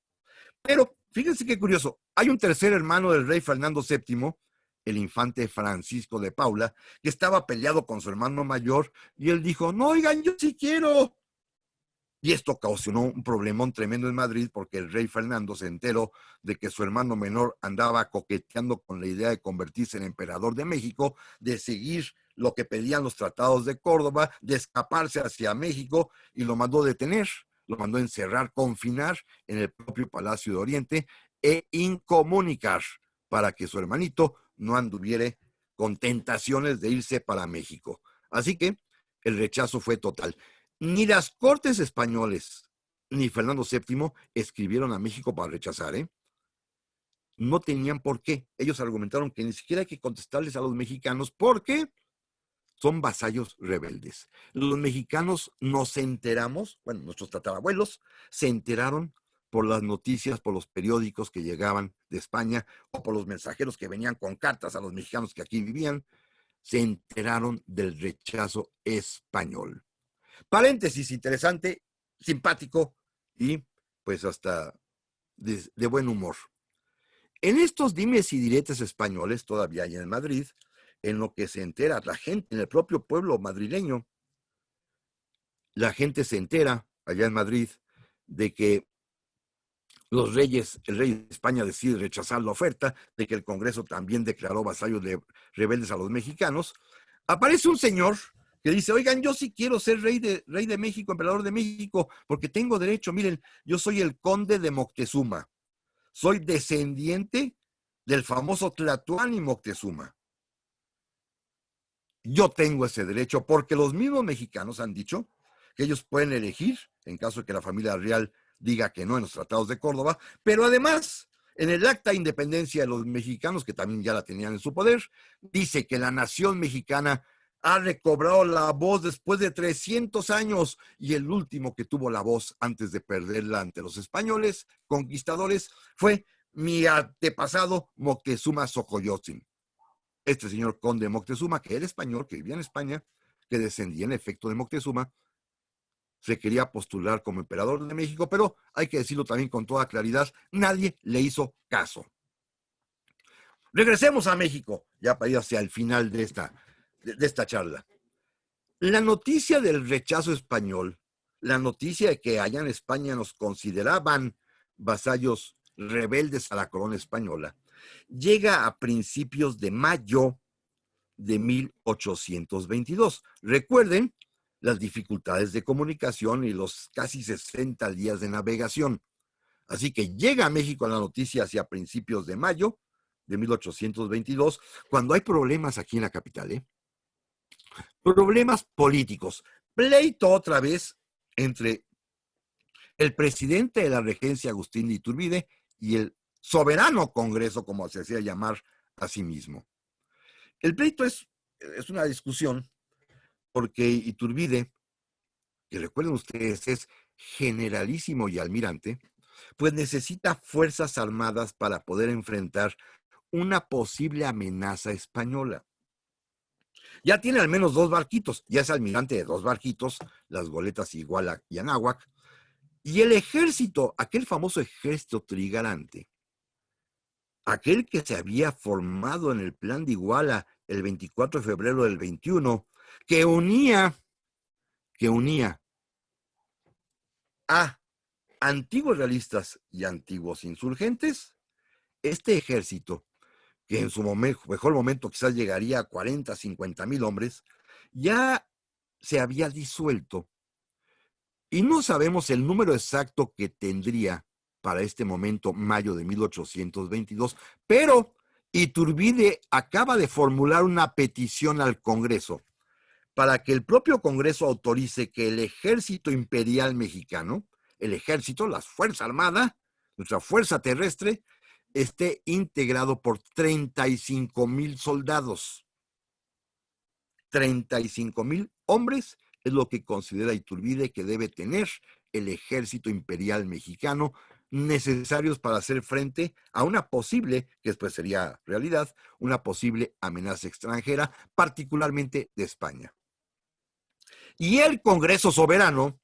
Pero fíjense qué curioso, hay un tercer hermano del rey Fernando VII, el infante Francisco de Paula, que estaba peleado con su hermano mayor, y él dijo, no, oigan, yo sí quiero. Y esto ocasionó un problemón tremendo en Madrid, porque el rey Fernando se enteró de que su hermano menor andaba coqueteando con la idea de convertirse en emperador de México, de seguir lo que pedían los tratados de Córdoba, de escaparse hacia México, y lo mandó detener, lo mandó encerrar, confinar en el propio Palacio de Oriente e incomunicar para que su hermanito no anduviera con tentaciones de irse para México. Así que el rechazo fue total. Ni las Cortes españoles ni Fernando VII escribieron a México para rechazar, No tenían por qué. Ellos argumentaron que ni siquiera hay que contestarles a los mexicanos porque son vasallos rebeldes. Los mexicanos nos enteramos, bueno, nuestros tatarabuelos se enteraron por las noticias, por los periódicos que llegaban de España o por los mensajeros que venían con cartas a los mexicanos que aquí vivían, se enteraron del rechazo español. Paréntesis interesante, simpático y pues hasta de buen humor. En estos dimes y diretes españoles, todavía hay en Madrid, en lo que se entera la gente, en el propio pueblo madrileño, la gente se entera allá en Madrid de que el rey de España decide rechazar la oferta, de que el Congreso también declaró vasallos rebeldes a los mexicanos. Aparece un señor que dice, oigan, yo sí quiero ser rey de México, emperador de México, porque tengo derecho, miren, yo soy el conde de Moctezuma, soy descendiente del famoso Tlatoani Moctezuma. Yo tengo ese derecho porque los mismos mexicanos han dicho que ellos pueden elegir, en caso de que la familia real diga que no en los tratados de Córdoba, pero además, en el acta de independencia de los mexicanos, que también ya la tenían en su poder, dice que la nación mexicana ha recobrado la voz después de 300 años, y el último que tuvo la voz antes de perderla ante los españoles conquistadores fue mi antepasado Moctezuma Xocoyotzin. Este señor conde Moctezuma, que era español, que vivía en España, que descendía en efecto de Moctezuma, se quería postular como emperador de México, pero hay que decirlo también con toda claridad, nadie le hizo caso. Regresemos a México, ya para ir hacia el final de esta charla. La noticia del rechazo español, la noticia de que allá en España nos consideraban vasallos rebeldes a la corona española, llega a principios de mayo de 1822. Recuerden las dificultades de comunicación y los casi 60 días de navegación. Así que llega a México la noticia hacia principios de mayo de 1822, cuando hay problemas aquí en la capital, problemas políticos. Pleito otra vez entre el presidente de la regencia, Agustín de Iturbide, y el soberano Congreso, como se hacía llamar a sí mismo. El pleito es una discusión porque Iturbide, que recuerden ustedes, es generalísimo y almirante, pues necesita fuerzas armadas para poder enfrentar una posible amenaza española. Ya tiene al menos 2 barquitos, ya es almirante de 2 barquitos, las goletas Iguala y Anáhuac. Y el ejército, aquel famoso ejército trigarante, aquel que se había formado en el plan de Iguala el 24 de febrero del 21, que unía a antiguos realistas y antiguos insurgentes, este ejército, que en su mejor momento quizás llegaría a 40, 50 mil hombres, ya se había disuelto. Y no sabemos el número exacto que tendría para este momento, mayo de 1822, pero Iturbide acaba de formular una petición al Congreso para que el propio Congreso autorice que el ejército imperial mexicano, el ejército, la Fuerza Armada, nuestra fuerza terrestre, esté integrado por 35,000 soldados. 35,000 hombres es lo que considera Iturbide que debe tener el ejército imperial mexicano, necesarios para hacer frente a una posible, que después sería realidad, una posible amenaza extranjera, particularmente de España. Y el Congreso soberano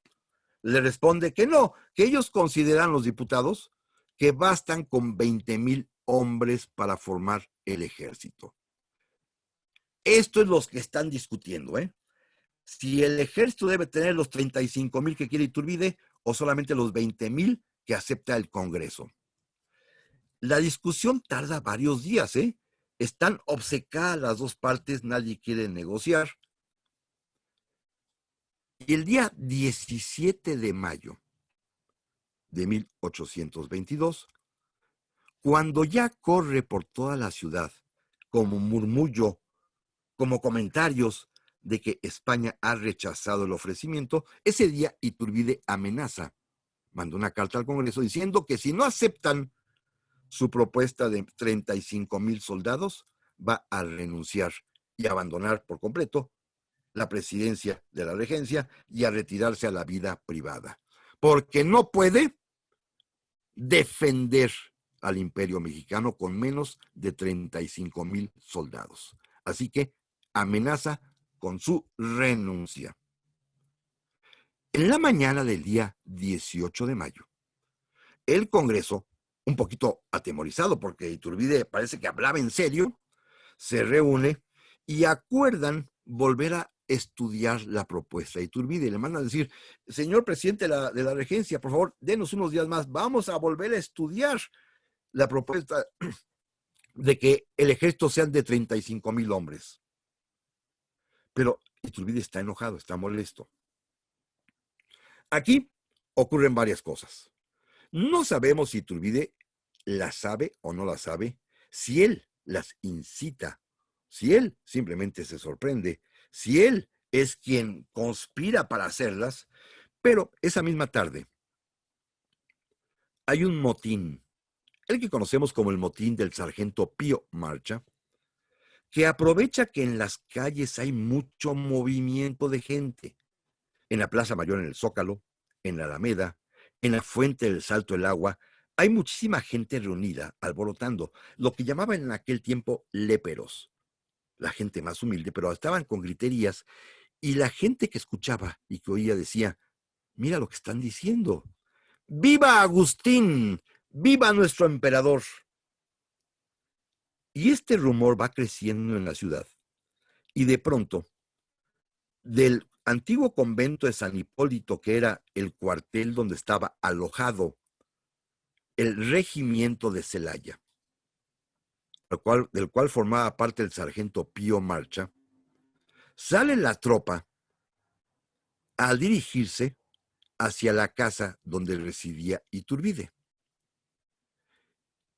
le responde que no, que ellos consideran, los diputados, que bastan con 20,000 hombres para formar el ejército. Esto es lo que están discutiendo, ¿eh? Si el ejército debe tener los 35,000 que quiere Iturbide o solamente los 20,000 que acepta el Congreso. La discusión tarda varios días, ¿eh? Están obcecadas las dos partes, nadie quiere negociar. Y el día 17 de mayo de 1822, cuando ya corre por toda la ciudad como murmullo, como comentarios de que España ha rechazado el ofrecimiento, ese día Iturbide amenaza, mandó una carta al Congreso diciendo que si no aceptan su propuesta de 35,000 soldados, va a renunciar y abandonar por completo la presidencia de la regencia y a retirarse a la vida privada, porque no puede defender al imperio mexicano con menos de 35,000 soldados. Así que amenaza con su renuncia. En la mañana del día 18 de mayo, el Congreso, un poquito atemorizado porque Iturbide parece que hablaba en serio, se reúne y acuerdan volver a estudiar la propuesta de Iturbide. Le mandan a decir, señor presidente de la regencia, por favor, denos unos días más, vamos a volver a estudiar la propuesta de que el ejército sean de 35,000 hombres. Pero Iturbide está enojado, está molesto. Aquí ocurren varias cosas. No sabemos si Iturbide las sabe o no las sabe, si él las incita, si él simplemente se sorprende, si él es quien conspira para hacerlas, pero esa misma tarde hay un motín, el que conocemos como el motín del sargento Pío Marcha, que aprovecha que en las calles hay mucho movimiento de gente, en la Plaza Mayor, en el Zócalo, en la Alameda, en la Fuente del Salto del Agua, hay muchísima gente reunida, alborotando, lo que llamaban en aquel tiempo léperos, la gente más humilde, pero estaban con griterías, y la gente que escuchaba y que oía decía, mira lo que están diciendo, ¡viva Agustín! ¡Viva nuestro emperador! Y este rumor va creciendo en la ciudad, y de pronto, del antiguo convento de San Hipólito, que era el cuartel donde estaba alojado el regimiento de Celaya, del cual formaba parte el sargento Pío Marcha, sale la tropa al dirigirse hacia la casa donde residía Iturbide.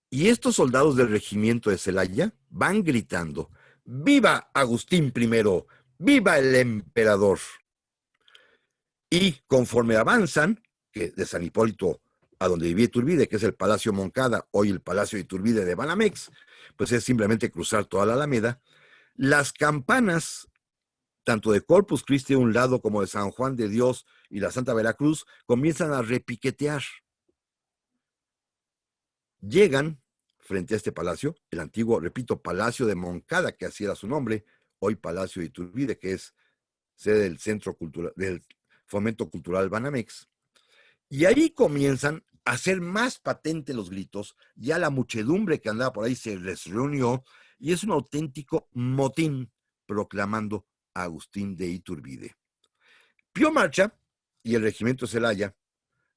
Y estos soldados del regimiento de Celaya van gritando, ¡viva Agustín I! ¡Viva el emperador! Y conforme avanzan, que de San Hipólito a donde vivía Iturbide, que es el Palacio Moncada, hoy el Palacio de Iturbide de Banamex, pues es simplemente cruzar toda la Alameda, las campanas, tanto de Corpus Christi de un lado como de San Juan de Dios y la Santa Veracruz, comienzan a repiquetear. Llegan frente a este palacio, el antiguo, repito, Palacio de Moncada, que así era su nombre, hoy Palacio de Iturbide, que es sede del Centro Cultural, del Fomento Cultural Banamex. Y ahí comienzan a hacer más patente los gritos. Ya la muchedumbre que andaba por ahí se les reunió y es un auténtico motín proclamando a Agustín de Iturbide. Pío Marcha y el regimiento Celaya,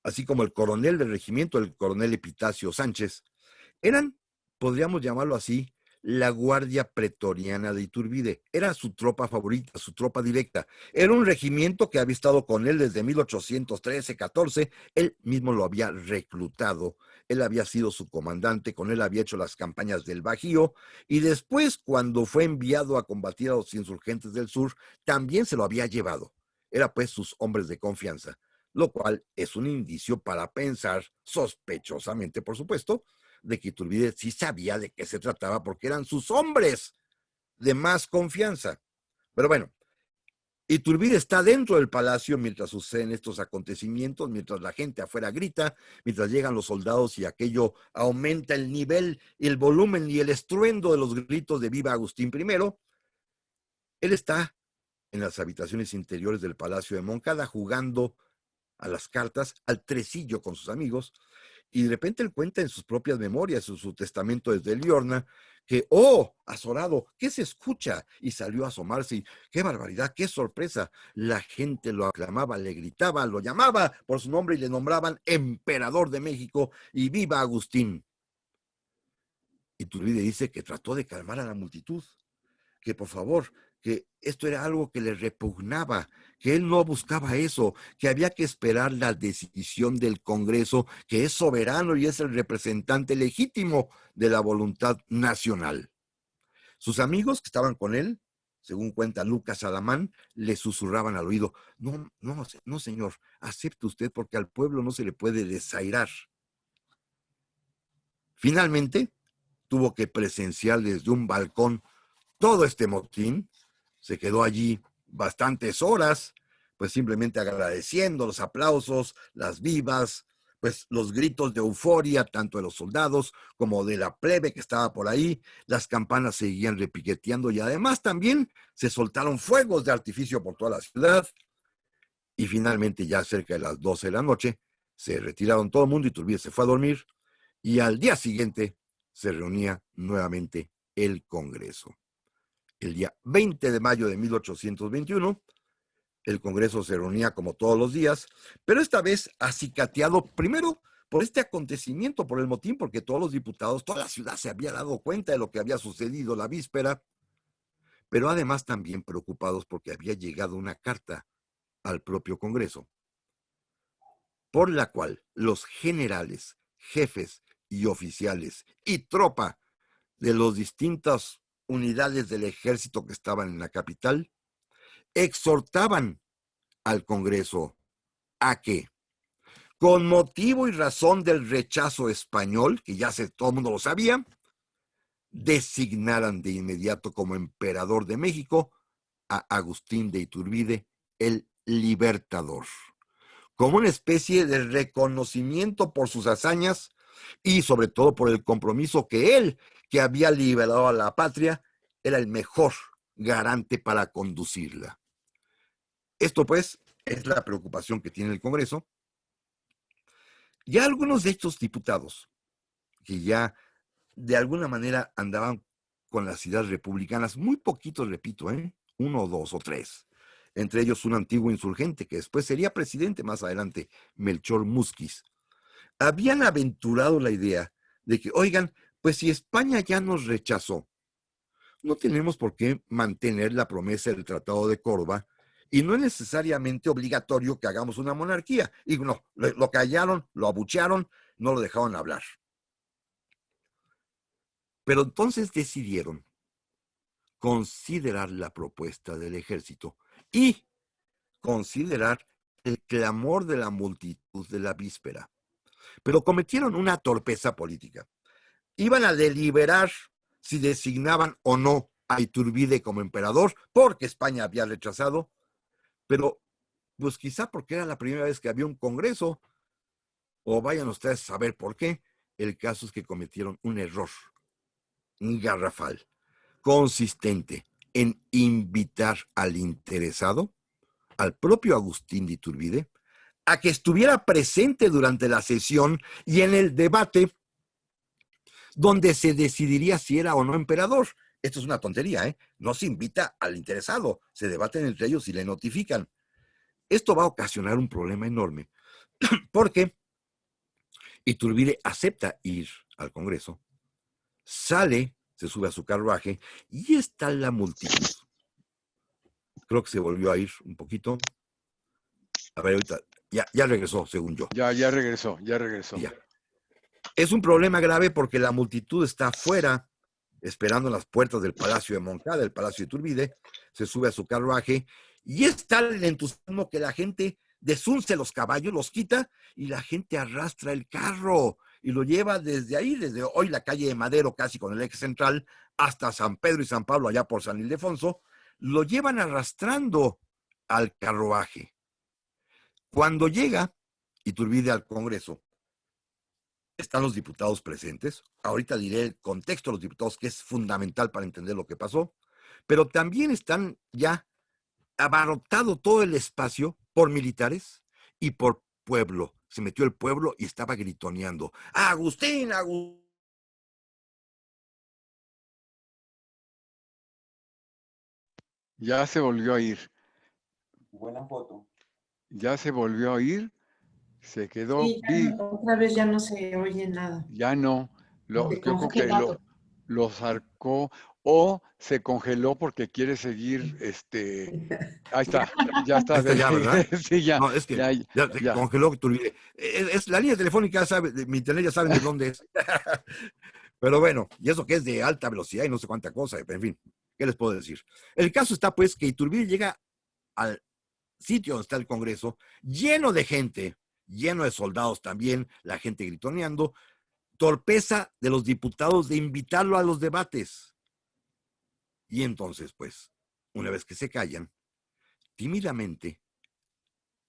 así como el coronel del regimiento, el coronel Epitacio Sánchez, eran, podríamos llamarlo así, la guardia pretoriana de Iturbide. Era su tropa favorita, su tropa directa. Era un regimiento que había estado con él desde 1813-14. Él mismo lo había reclutado. Él había sido su comandante, con él había hecho las campañas del Bajío. Y después, cuando fue enviado a combatir a los insurgentes del sur, también se lo había llevado. Era pues sus hombres de confianza, lo cual es un indicio para pensar, sospechosamente, por supuesto, de que Iturbide sí sabía de qué se trataba porque eran sus hombres de más confianza. Pero bueno, Iturbide está dentro del palacio mientras suceden estos acontecimientos, mientras la gente afuera grita, mientras llegan los soldados y aquello aumenta el nivel, el volumen y el estruendo de los gritos de Viva Agustín I. Él está en las habitaciones interiores del Palacio de Moncada jugando a las cartas, al tresillo con sus amigos, y de repente él cuenta en sus propias memorias, en su testamento desde Liorna, que, oh, azorado, ¿qué se escucha? Y salió a asomarse, y qué barbaridad, qué sorpresa. La gente lo aclamaba, le gritaba, lo llamaba por su nombre y le nombraban emperador de México y viva Agustín. Iturbide dice que trató de calmar a la multitud, que por favor, que esto era algo que le repugnaba, que él no buscaba eso, que había que esperar la decisión del Congreso, que es soberano y es el representante legítimo de la voluntad nacional. Sus amigos que estaban con él, según cuenta Lucas Alamán, le susurraban al oído: no, no, no, señor, acepte usted porque al pueblo no se le puede desairar. Finalmente, tuvo que presenciar desde un balcón todo este motín. Se quedó allí bastantes horas, pues simplemente agradeciendo los aplausos, las vivas, pues los gritos de euforia, tanto de los soldados como de la plebe que estaba por ahí. Las campanas seguían repiqueteando y además también se soltaron fuegos de artificio por toda la ciudad. Y finalmente, ya cerca de las 12 de la noche, se retiraron todo el mundo y Iturbide se fue a dormir. Y al día siguiente se reunía nuevamente el Congreso. El día 20 de mayo de 1821, el Congreso se reunía como todos los días, pero esta vez acicateado primero por este acontecimiento, por el motín, porque todos los diputados, toda la ciudad se había dado cuenta de lo que había sucedido la víspera, pero además también preocupados porque había llegado una carta al propio Congreso, por la cual los generales, jefes y oficiales y tropa de las distintas unidades del ejército que estaban en la capital exhortaban al Congreso a que, con motivo y razón del rechazo español, que todo el mundo lo sabía, designaran de inmediato como emperador de México a Agustín de Iturbide, el Libertador, como una especie de reconocimiento por sus hazañas y sobre todo por el compromiso que él, que había liberado a la patria, era el mejor garante para conducirla. Esto, pues, es la preocupación que tiene el Congreso. Ya algunos de estos diputados, que ya de alguna manera andaban con las ideas republicanas, muy poquitos, repito, uno, dos o tres, entre ellos un antiguo insurgente que después sería presidente más adelante, Melchor Musquiz, habían aventurado la idea de que, oigan, pues si España ya nos rechazó, no tenemos por qué mantener la promesa del Tratado de Córdoba y no es necesariamente obligatorio que hagamos una monarquía. Y no, lo callaron, lo abuchearon, no lo dejaron hablar. Pero entonces decidieron considerar la propuesta del ejército y considerar el clamor de la multitud de la víspera. Pero cometieron una torpeza política. Iban a deliberar si designaban o no a Iturbide como emperador, porque España había rechazado, pero pues quizá porque era la primera vez que había un congreso, o vayan ustedes a saber por qué. El caso es que cometieron un error garrafal, consistente, en invitar al interesado, al propio Agustín de Iturbide, a que estuviera presente durante la sesión y en el debate donde se decidiría si era o no emperador. Esto es una tontería, ¿eh? No se invita al interesado, se debaten entre ellos y le notifican. Esto va a ocasionar un problema enorme, porque Iturbide acepta ir al Congreso, sale, se sube a su carruaje y está la multitud. Creo que se volvió a ir un poquito. A ver, ahorita, ya regresó, según yo. Ya regresó, ya regresó. Ya. Es un problema grave porque la multitud está afuera, esperando en las puertas del Palacio de Moncada, el Palacio de Iturbide, se sube a su carruaje y es tal el entusiasmo que la gente desunce los caballos, los quita y la gente arrastra el carro y lo lleva desde ahí, desde hoy la calle de Madero, casi con el eje central, hasta San Pedro y San Pablo, allá por San Ildefonso, lo llevan arrastrando al carruaje. Cuando llega Iturbide al Congreso, están los diputados presentes. Ahorita diré el contexto de los diputados, que es fundamental para entender lo que pasó, pero también están ya abarrotado todo el espacio por militares y por pueblo. Se metió el pueblo y estaba gritoneando: Agustín, Agustín. Ya se volvió a ir. Buena foto. Ya se volvió a ir. Se quedó. Sí, otra vez ya no se oye nada. Ya no. No, Yo creo que lo zarcó o se congeló porque quiere seguir. Ahí está. Ya está. Ahí está ya, ¿verdad? Sí, ya. No, es que ya se congeló que Iturbide. Es la línea telefónica, sabe, mi internet ya saben de dónde es. Pero bueno, y eso que es de alta velocidad y no sé cuánta cosa, en fin, ¿qué les puedo decir? El caso está pues que Iturbide llega al sitio donde está el Congreso, lleno de gente, lleno de soldados también, la gente gritoneando, torpeza de los diputados de invitarlo a los debates. Y entonces, pues, una vez que se callan, tímidamente,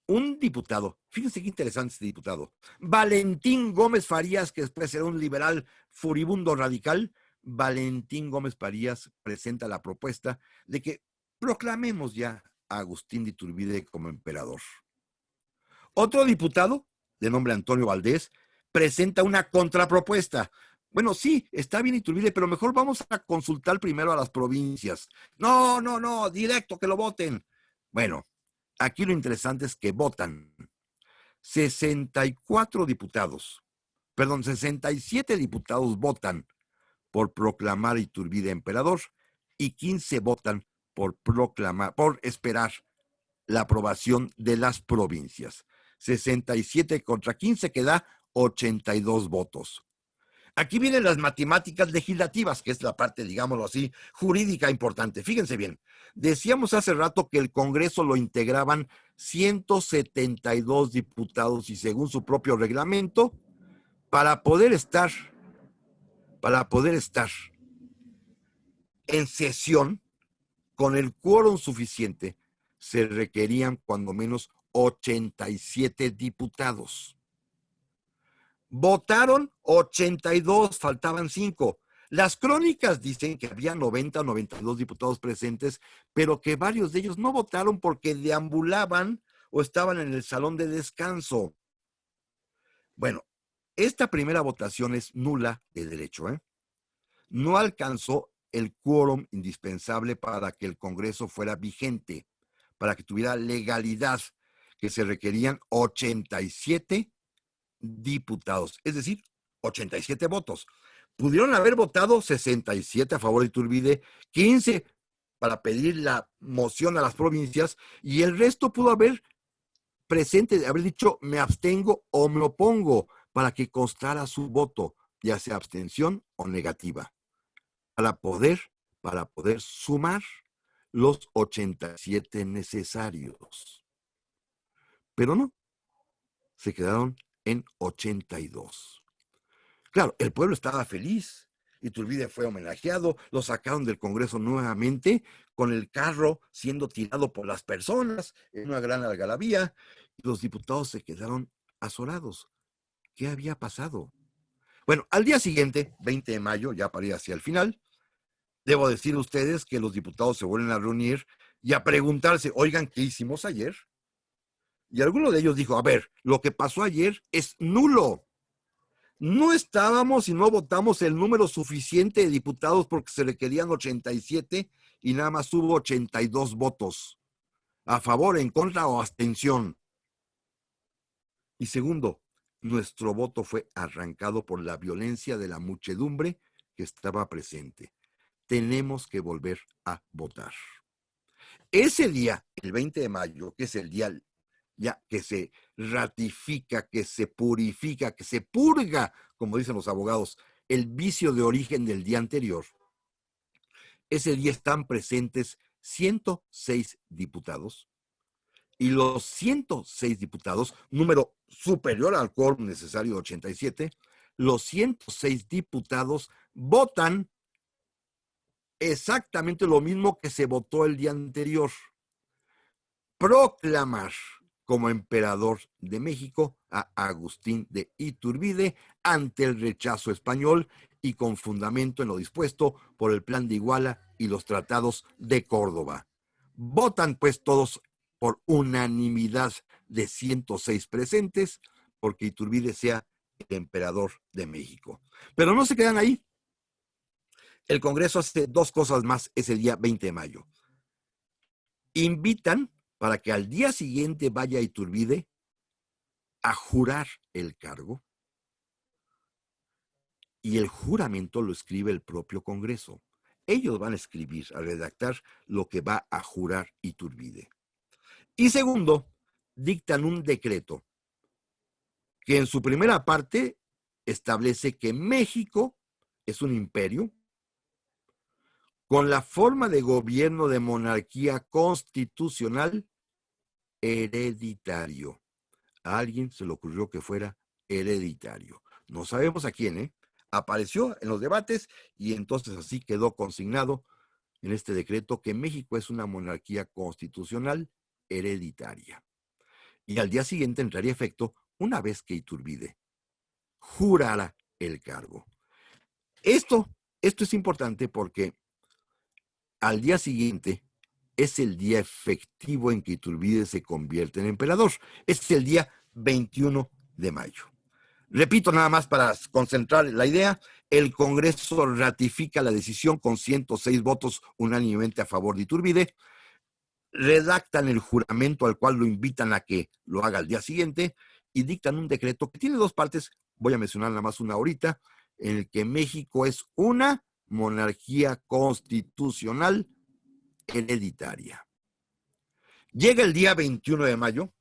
un diputado, fíjense qué interesante este diputado, Valentín Gómez Farías, que después será un liberal furibundo radical, Valentín Gómez Farías presenta la propuesta de que proclamemos ya a Agustín de Iturbide como emperador. Otro diputado, de nombre Antonio Valdés, presenta una contrapropuesta. Bueno, sí, está bien Iturbide, pero mejor vamos a consultar primero a las provincias. No, directo, que lo voten. Bueno, aquí lo interesante es que votan 64 diputados, 67 diputados votan por proclamar a Iturbide emperador y 15 votan por esperar la aprobación de las provincias. 67 contra 15 que da 82 votos. Aquí vienen las matemáticas legislativas, que es la parte, digámoslo así, jurídica importante. Fíjense bien, decíamos hace rato que el Congreso lo integraban 172 diputados y según su propio reglamento, para poder estar en sesión con el quórum suficiente, se requerían cuando menos 87 diputados. Votaron 82, faltaban 5. Las crónicas dicen que había 90 o 92 diputados presentes, pero que varios de ellos no votaron porque deambulaban o estaban en el salón de descanso. Bueno, esta primera votación es nula de derecho, ¿eh? No alcanzó el quórum indispensable para que el Congreso fuera vigente, para que tuviera legalidad, que se requerían 87 diputados, es decir, 87 votos. Pudieron haber votado 67 a favor de Iturbide, 15 para pedir la moción a las provincias y el resto pudo haber haber dicho me abstengo o me opongo para que constara su voto, ya sea abstención o negativa, para poder sumar los 87 necesarios. Pero no, se quedaron en 82. Claro, el pueblo estaba feliz. Iturbide fue homenajeado, lo sacaron del Congreso nuevamente, con el carro siendo tirado por las personas en una gran algarabía, y los diputados se quedaron azorados. ¿Qué había pasado? Bueno, al día siguiente, 20 de mayo, ya para ir hacia el final, Debo decir a ustedes que los diputados se vuelven a reunir y a preguntarse, oigan, ¿qué hicimos ayer? Y alguno de ellos dijo, a ver, lo que pasó ayer es nulo. No estábamos y no votamos el número suficiente de diputados porque se requerían 87 y nada más hubo 82 votos. A favor, en contra o abstención. Y segundo, nuestro voto fue arrancado por la violencia de la muchedumbre que estaba presente. Tenemos que volver a votar. Ese día, el 20 de mayo, que es el día ya que se ratifica, que se purifica, que se purga, como dicen los abogados, el vicio de origen del día anterior, ese día están presentes 106 diputados y los 106 diputados, número superior al quórum necesario de 87, los 106 diputados votan exactamente lo mismo que se votó el día anterior. Proclamar como emperador de México a Agustín de Iturbide ante el rechazo español y con fundamento en lo dispuesto por el Plan de Iguala y los tratados de Córdoba. Votan pues todos por unanimidad de 106 presentes porque Iturbide sea el emperador de México. Pero no se quedan ahí. El Congreso hace dos cosas más ese día 20 de mayo. Invitan para que al día siguiente vaya Iturbide a jurar el cargo y el juramento lo escribe el propio Congreso. Ellos van a escribir, a redactar lo que va a jurar Iturbide. Y segundo, dictan un decreto que en su primera parte establece que México es un imperio con la forma de gobierno de monarquía constitucional hereditario. A alguien se le ocurrió que fuera hereditario. No sabemos a quién, ¿eh? Apareció en los debates y entonces así quedó consignado en este decreto que México es una monarquía constitucional hereditaria. Y al día siguiente entraría a efecto una vez que Iturbide jurara el cargo. Esto es importante porque al día siguiente es el día efectivo en que Iturbide se convierte en emperador. Es el día 21 de mayo. Repito nada más para concentrar la idea, el Congreso ratifica la decisión con 106 votos unánimemente a favor de Iturbide, redactan el juramento al cual lo invitan a que lo haga al día siguiente y dictan un decreto que tiene dos partes, voy a mencionar nada más una ahorita, en el que México es una monarquía constitucional hereditaria. Llega el día 21 de mayo,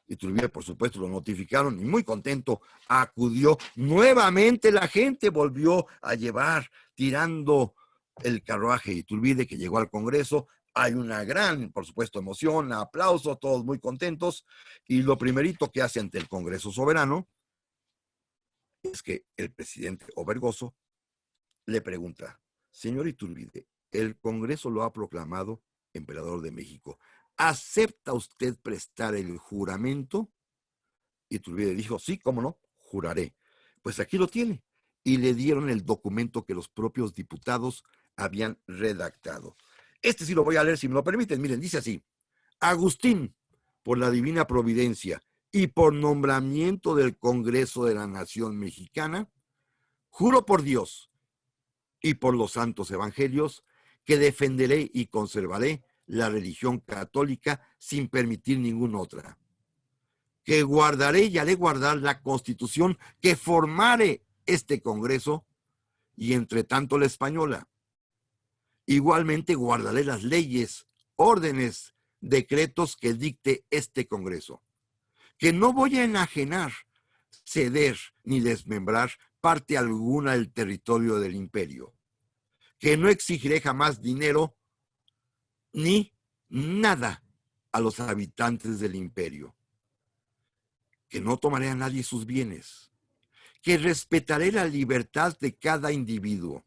Iturbide, por supuesto, lo notificaron y muy contento acudió. Nuevamente la gente volvió a llevar, tirando el carruaje Iturbide que llegó al Congreso. Hay una gran, por supuesto, emoción, aplauso, todos muy contentos. Y lo primerito que hace ante el Congreso soberano es que el presidente Obergoso le pregunta, señor Iturbide, el Congreso lo ha proclamado emperador de México. ¿Acepta usted prestar el juramento? Iturbide dijo, sí, cómo no, juraré. Pues aquí lo tiene. Y le dieron el documento que los propios diputados habían redactado. Este sí lo voy a leer, si me lo permiten. Miren, dice así. Agustín, por la divina providencia y por nombramiento del Congreso de la Nación Mexicana, juro por Dios y por los santos evangelios que defenderé y conservaré la religión católica sin permitir ninguna otra. Que guardaré y haré guardar la Constitución que formare este Congreso y entre tanto la española. Igualmente guardaré las leyes, órdenes, decretos que dicte este Congreso. Que no voy a enajenar, ceder ni desmembrar parte alguna del territorio del imperio. Que no exigiré jamás dinero ni nada a los habitantes del imperio, que no tomaré a nadie sus bienes, que respetaré la libertad de cada individuo,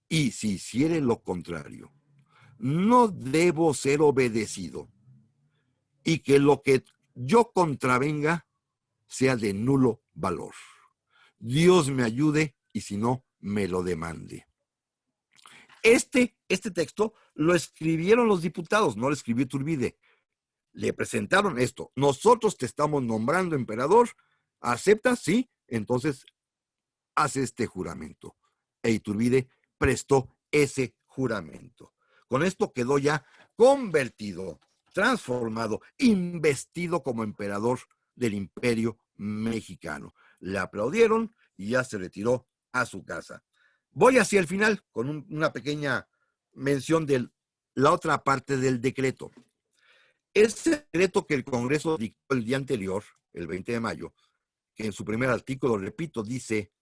y si hiciere lo contrario, no debo ser obedecido, y que lo que yo contravenga sea de nulo valor. Dios me ayude, y si no, me lo demande. Este texto lo escribieron los diputados, no lo escribió Iturbide. Le presentaron esto. Nosotros te estamos nombrando emperador. ¿Aceptas? Sí. Entonces, hace este juramento. E Iturbide prestó ese juramento. Con esto quedó ya convertido, transformado, investido como emperador del Imperio Mexicano. Le aplaudieron y ya se retiró a su casa. Voy hacia el final con una pequeña mención de la otra parte del decreto. Ese decreto que el Congreso dictó el día anterior, el 20 de mayo, que en su primer artículo, repito, dice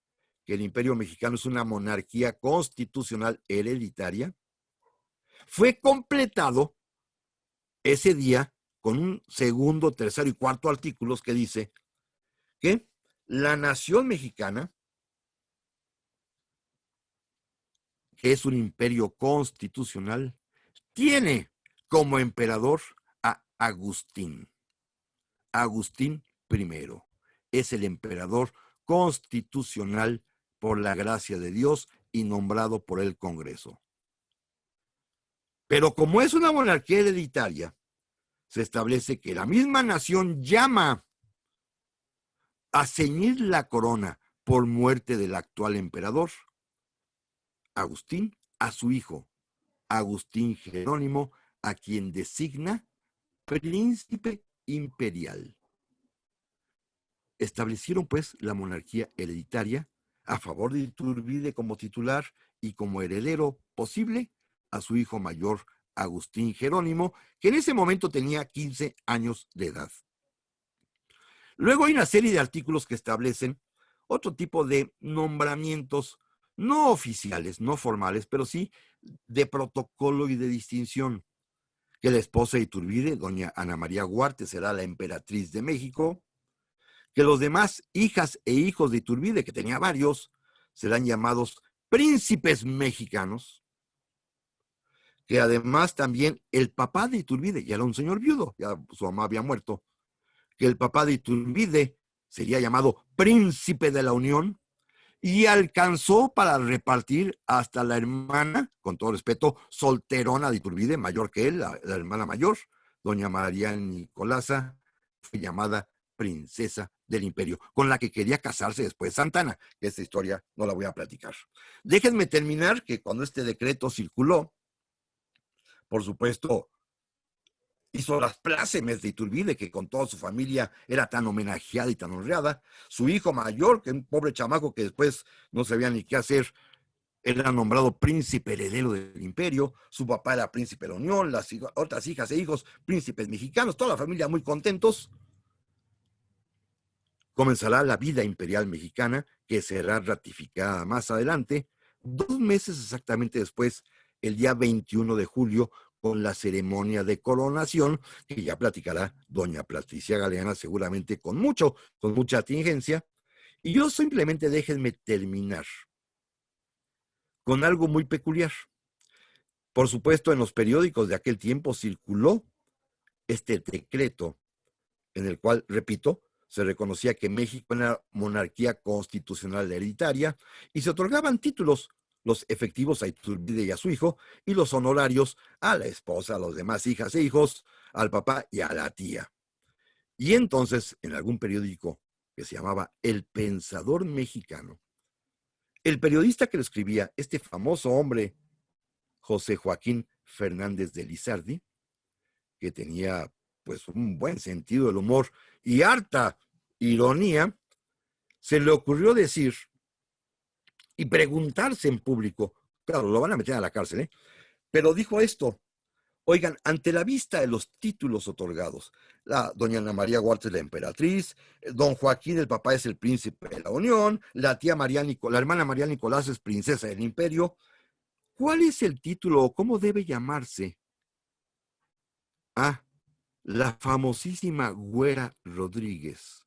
que el Imperio Mexicano es una monarquía constitucional hereditaria, fue completado ese día con un segundo, tercero y cuarto artículos que dice que la nación mexicana, que es un imperio constitucional, tiene como emperador a Agustín. Agustín I es el emperador constitucional por la gracia de Dios y nombrado por el Congreso. Pero como es una monarquía hereditaria, se establece que la misma nación llama a ceñir la corona por muerte del actual emperador, Agustín, a su hijo, Agustín Jerónimo, a quien designa príncipe imperial. Establecieron pues la monarquía hereditaria a favor de Iturbide como titular y como heredero posible a su hijo mayor, Agustín Jerónimo, que en ese momento tenía 15 años de edad. Luego hay una serie de artículos que establecen otro tipo de nombramientos no oficiales, no formales, pero sí de protocolo y de distinción. Que la esposa de Iturbide, doña Ana María Huarte, será la emperatriz de México. Que los demás hijas e hijos de Iturbide, que tenía varios, serán llamados príncipes mexicanos. Que además también el papá de Iturbide, ya era un señor viudo, ya su mamá había muerto, que el papá de Iturbide sería llamado príncipe de la Unión y alcanzó para repartir hasta la hermana, con todo respeto, solterona de Iturbide, mayor que él, la hermana mayor, doña María Nicolasa, fue llamada princesa del imperio, con la que quería casarse después Santana, que esta historia no la voy a platicar. Déjenme terminar que cuando este decreto circuló, por supuesto, hizo las plácemes de Iturbide, que con toda su familia era tan homenajeada y tan honrada. Su hijo mayor, que un pobre chamaco que después no sabía ni qué hacer, era nombrado príncipe heredero del imperio. Su papá era príncipe de la Unión, las otras hijas e hijos, príncipes mexicanos, toda la familia muy contentos. Comenzará la vida imperial mexicana, que será ratificada más adelante, 2 meses exactamente después, el día 21 de julio, con la ceremonia de coronación, que ya platicará doña Patricia Galeana seguramente con mucha tingencia. Y yo simplemente déjenme terminar con algo muy peculiar. Por supuesto, en los periódicos de aquel tiempo circuló este decreto en el cual, repito, se reconocía que México era una monarquía constitucional hereditaria y se otorgaban títulos, los efectivos a Iturbide y a su hijo, y los honorarios a la esposa, a los demás hijas e hijos, al papá y a la tía. Y entonces, en algún periódico que se llamaba El Pensador Mexicano, el periodista que lo escribía, este famoso hombre, José Joaquín Fernández de Lizardi, que tenía pues un buen sentido del humor y harta ironía, se le ocurrió decir y preguntarse en público, claro, lo van a meter a la cárcel, pero dijo esto: oigan, ante la vista de los títulos otorgados, la doña Ana María Huarte es la emperatriz, don Joaquín, el papá, es el príncipe de la Unión, la hermana María Nicolás es princesa del imperio, ¿cuál es el título o cómo debe llamarse a la famosísima Güera Rodríguez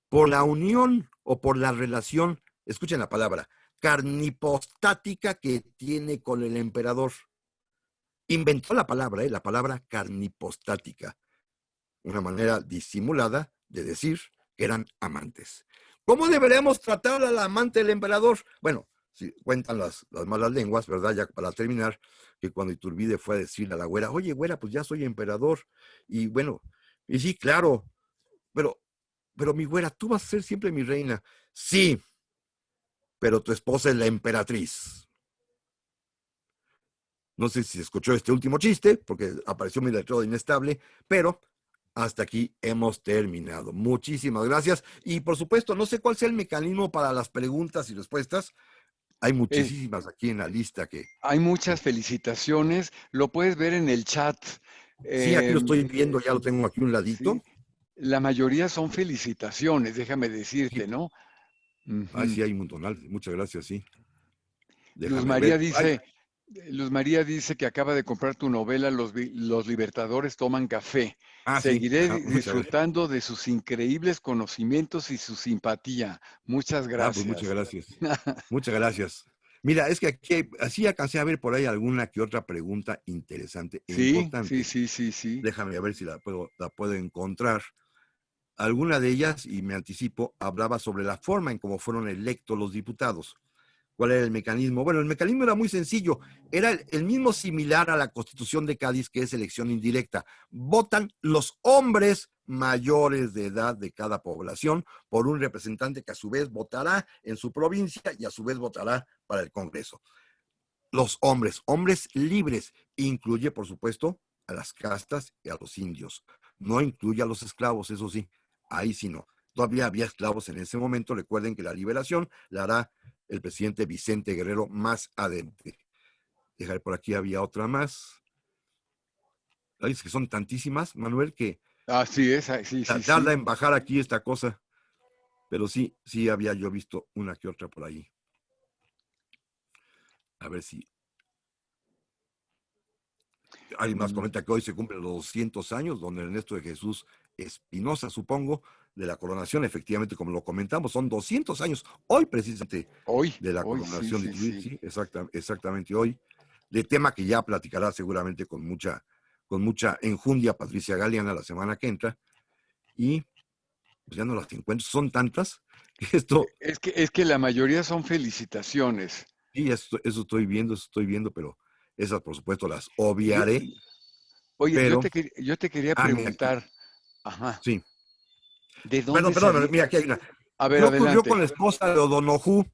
por la unión o por la relación, escuchen la palabra, carnipostática que tiene con el emperador? Inventó la palabra carnipostática, una manera disimulada de decir que eran amantes. ¿Cómo deberíamos tratar a la amante del emperador? Bueno, Sí, cuentan las malas lenguas, ¿verdad? Ya para terminar, que cuando Iturbide fue a decirle a la güera, oye, güera, pues ya soy emperador. Y bueno, y sí, claro, pero, pero mi güera, tú vas a ser siempre mi reina. Sí, pero tu esposa es la emperatriz. No sé si escuchó este último chiste, porque apareció mi letrero de inestable, pero hasta aquí hemos terminado. Muchísimas gracias. Y por supuesto, no sé cuál sea el mecanismo para las preguntas y respuestas. Hay Eh, muchísimas aquí en la lista que... Hay muchas felicitaciones, lo puedes ver en el chat. Sí, aquí lo em, estoy viendo, ya lo tengo aquí a un ladito. sí, la mayoría son felicitaciones, déjame Sí, decirte, ¿no? ay, Ujú. sí, hay un montonal. Muchas gracias, sí. Luz Déjame María ver. Ay, dice, Luz María dice que acaba de comprar tu novela Los Libertadores toman café. sí, Seguiré muchas gracias. disfrutando de sus increíbles conocimientos y su simpatía. Muchas Pues muchas gracias. gracias. Muchas gracias. Mira, es que aquí así alcancé a ver por ahí alguna que otra pregunta interesante e Sí, sí, importante. sí, sí, sí. Déjame ver si la puedo encontrar. Alguna de ellas, y me anticipo, hablaba sobre la forma en cómo fueron electos los diputados. ¿Cuál era el mecanismo? Bueno, el mecanismo era muy sencillo. Era el mismo similar a la Constitución de Cádiz, que es elección indirecta. Votan los hombres mayores de edad de cada población por un representante que a su vez votará en su provincia y a su vez votará para el Congreso. Los hombres libres, incluye, por supuesto, a las castas y a los indios. No incluye a los esclavos, eso sí, ahí sí no. Todavía había esclavos en ese momento. Recuerden que la liberación la hará el presidente Vicente Guerrero más adelante. Dejar por aquí había otra más. Ay, es que son tantísimas, Manuel, que Así es, sí, sí, tarda sí. en bajar aquí esta cosa. Pero sí, sí había yo visto una que otra por ahí. A ver si alguien más Mm, comenta que hoy se cumplen los 200 años, don Ernesto de Jesús Espinosa, supongo, de la coronación. Efectivamente, como lo comentamos, son 200 años, hoy precisamente, de la hoy, sí, coronación de sí, Iturbide, sí. sí, exactamente hoy, de tema que ya platicará seguramente con mucha enjundia Patricia Galeana la semana que entra, y pues ya no las encuentro, son tantas, que esto, Es que la mayoría son felicitaciones. sí, eso estoy viendo, pero esas por supuesto las Yo, obviaré, oye, pero, yo te quería mira aquí, preguntar, ajá, sí. ¿de dónde Perdón, salí? mira, aquí hay una. A ver, ¿Qué ocurrió con adelante. la esposa de O'Donoghue?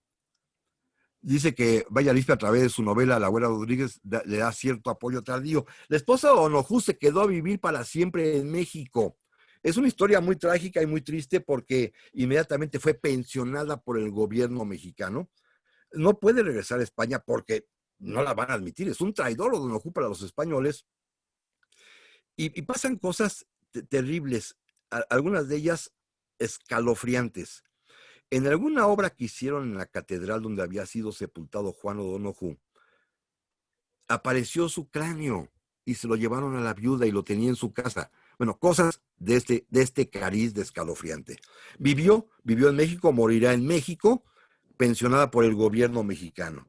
Dice que Vaya Lispe, a través de su novela La Güera Rodríguez, le da cierto apoyo tardío. La esposa de O'Donoghue se quedó a vivir para siempre en México. Es una historia muy trágica y muy triste porque inmediatamente fue pensionada por el gobierno mexicano. No puede regresar a España porque no la van a admitir. Es un traidor O'Donoghue para los españoles. Y pasan cosas terribles, algunas de ellas escalofriantes. En alguna obra que hicieron en la catedral donde había sido sepultado Juan O'Donoghue, apareció su cráneo y se lo llevaron a la viuda y lo tenía en su casa. Bueno, cosas de este cariz de escalofriante. Vivió en México, morirá en México, pensionada por el gobierno mexicano.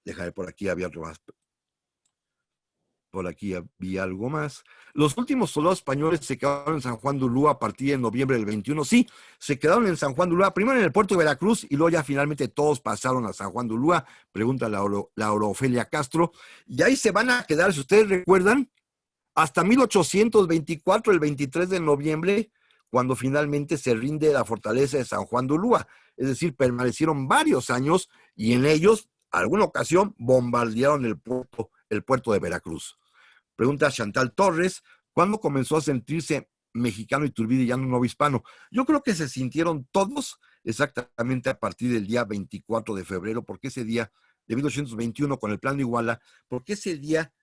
Déjame por aquí, había otro más. Por aquí había algo más. Los últimos soldados españoles se quedaron en San Juan de Ulúa a partir de noviembre del 21. Sí, se quedaron en San Juan de Ulúa, primero en el puerto de Veracruz y luego ya finalmente todos pasaron a San Juan de Ulúa. Pregunta Laura Ofelia Castro. Y ahí se van a quedar, si ustedes recuerdan, hasta 1824, el 23 de noviembre, cuando finalmente se rinde la fortaleza de San Juan de Ulúa. Es decir, permanecieron varios años y en ellos, alguna ocasión, bombardearon el puerto de Veracruz. Pregunta Chantal Torres, ¿cuándo comenzó a sentirse mexicano Iturbide y ya no novohispano? Yo creo que se sintieron todos exactamente a partir del día 24 de febrero, porque ese día de 1821 con el Plan de Iguala, porque ese día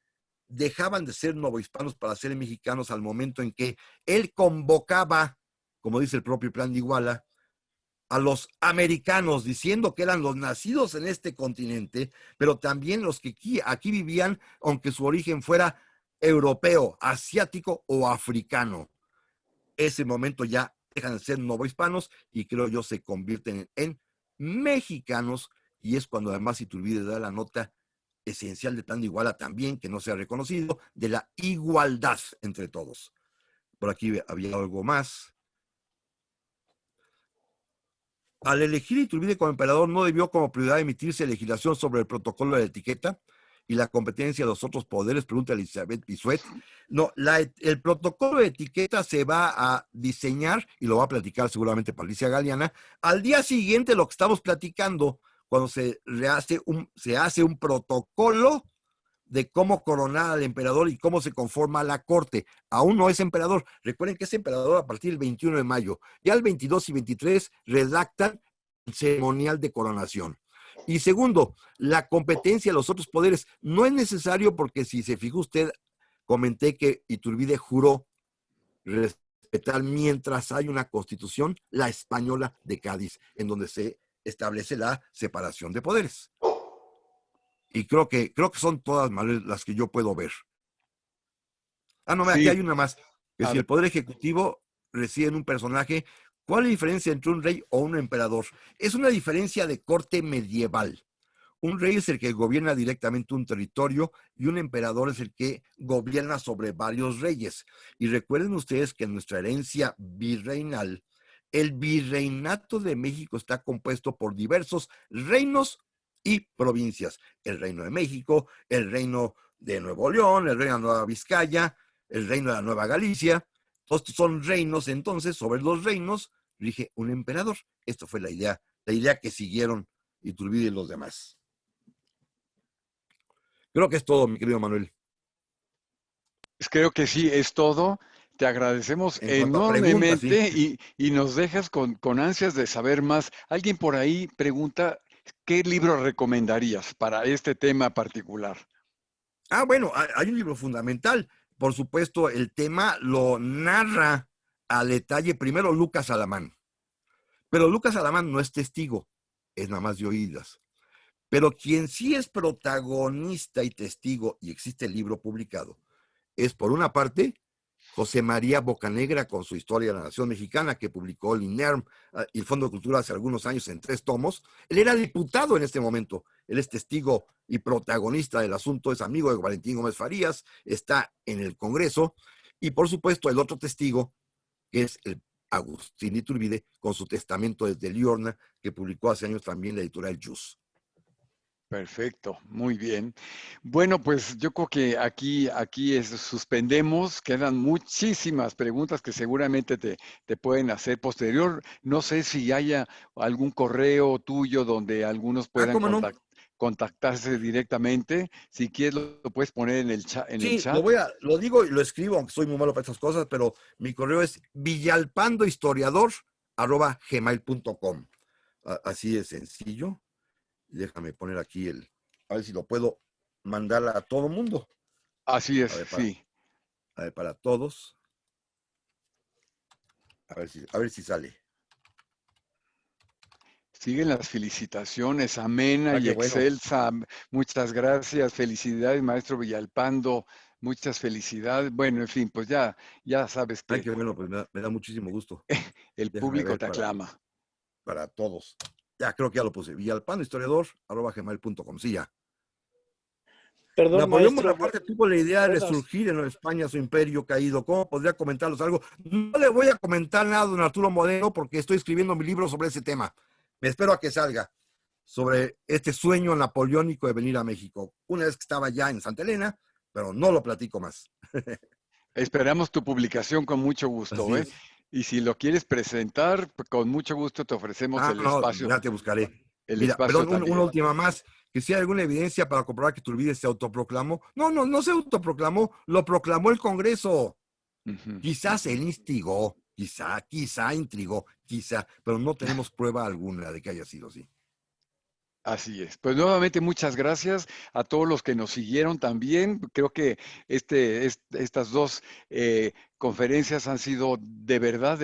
dejaban de ser novohispanos para ser mexicanos al momento en que él convocaba, como dice el propio Plan de Iguala, a los americanos, diciendo que eran los nacidos en este continente, pero también los que aquí vivían, aunque su origen fuera europeo, asiático o africano. Ese momento ya dejan de ser novohispanos y creo yo se convierten en mexicanos, y es cuando además Iturbide da la nota esencial del Plan de Iguala también, que no se ha reconocido, de la igualdad entre todos. Por aquí había algo más. Al elegir Iturbide como emperador, no debió como prioridad emitirse legislación sobre el protocolo de la etiqueta y la competencia de los otros poderes, pregunta Elizabeth Bisuet. No, el protocolo de etiqueta se va a diseñar, y lo va a platicar seguramente Patricia Galeana, al día siguiente lo que estamos platicando, cuando se hace un protocolo de cómo coronar al emperador y cómo se conforma la corte. Aún no es emperador. Recuerden que es emperador a partir del 21 de mayo. Ya el 22 y 23 redactan el ceremonial de coronación. Y segundo, la competencia de los otros poderes no es necesario porque si se fijó usted, comenté que Iturbide juró respetar mientras hay una constitución, la española de Cádiz, en donde se establece la separación de poderes. Y creo que son todas las que yo puedo ver. No, Sí. aquí hay una más. Que A si ver. el poder ejecutivo reside en un personaje, ¿cuál es la diferencia entre un rey o un emperador? Es una diferencia de corte medieval. Un rey es el que gobierna directamente un territorio y un emperador es el que gobierna sobre varios reyes. Y recuerden ustedes que en nuestra herencia virreinal, el virreinato de México está compuesto por diversos reinos y provincias. El Reino de México, el Reino de Nuevo León, el Reino de Nueva Vizcaya, el Reino de la Nueva Galicia. Todos son reinos, entonces, sobre los reinos rige un emperador. Esto fue la idea que siguieron Iturbide y los demás. Creo que es todo, mi querido Manuel. Creo que sí, es todo. Te agradecemos En cuanto a preguntas, enormemente sí. y nos dejas con ansias de saber más. Alguien por ahí pregunta, ¿qué libro recomendarías para este tema particular? Bueno, hay un libro fundamental. Por supuesto, el tema lo narra a detalle primero Lucas Alamán. Pero Lucas Alamán no es testigo, es nada más de oídas. Pero quien sí es protagonista y testigo, y existe el libro publicado, es por una parte José María Bocanegra con su Historia de la Nación Mexicana, que publicó el INERM y el Fondo de Cultura hace algunos años en 3 tomos. Él era diputado en este momento. Él es testigo y protagonista del asunto, es amigo de Valentín Gómez Farías, está en el Congreso. Y por supuesto el otro testigo, que es el Agustín Iturbide, con su testamento desde Liorna, que publicó hace años también la editorial Jus. Perfecto, muy bien. Bueno, pues yo creo que aquí suspendemos. Quedan muchísimas preguntas que seguramente te pueden hacer posterior. No sé si haya algún correo tuyo donde algunos puedan ¿Cómo no? contactarse directamente. Si quieres, lo puedes poner en el chat. Sí, lo digo y lo escribo, aunque soy muy malo para estas cosas, pero mi correo es villalpandohistoriador@gmail.com. Así de sencillo. Déjame poner aquí a ver si lo puedo mandar a todo mundo. Así es, A ver, sí. para todos. A ver si sale. Siguen las felicitaciones, amena y Qué bueno. excelsa. Muchas gracias, felicidades, maestro Villalpando. Muchas felicidades. Bueno, en fin, pues ya sabes que Qué bueno, pues me da muchísimo gusto. el Déjame público ver te aclama. para todos. Ya, creo que ya lo puse. villalpandohistoriador@gmail.com. Sí, ya. Perdón, Napoleón maestro. Bonaparte tuvo la idea de buenas. resurgir en España su imperio caído. ¿Cómo podría comentarlos algo? No le voy a comentar nada a don Arturo Modelo porque estoy escribiendo mi libro sobre ese tema. Me espero a que salga sobre este sueño napoleónico de venir a México. Una vez que estaba ya en Santa Elena, pero no lo platico más. Esperamos tu publicación con mucho gusto, Así ¿eh? es. Y si lo quieres presentar, pues, con mucho gusto te ofrecemos el No, espacio. ya te buscaré. El Mira, espacio perdón, también. una última más. Que si hay alguna evidencia para comprobar que Iturbide se autoproclamó. No se autoproclamó, lo proclamó el Congreso. Ujú. Quizás él instigó, quizá intrigó, pero no tenemos prueba alguna de que haya sido así. Así es. Pues nuevamente muchas gracias a todos los que nos siguieron también. Creo que estas dos conferencias han sido de verdad,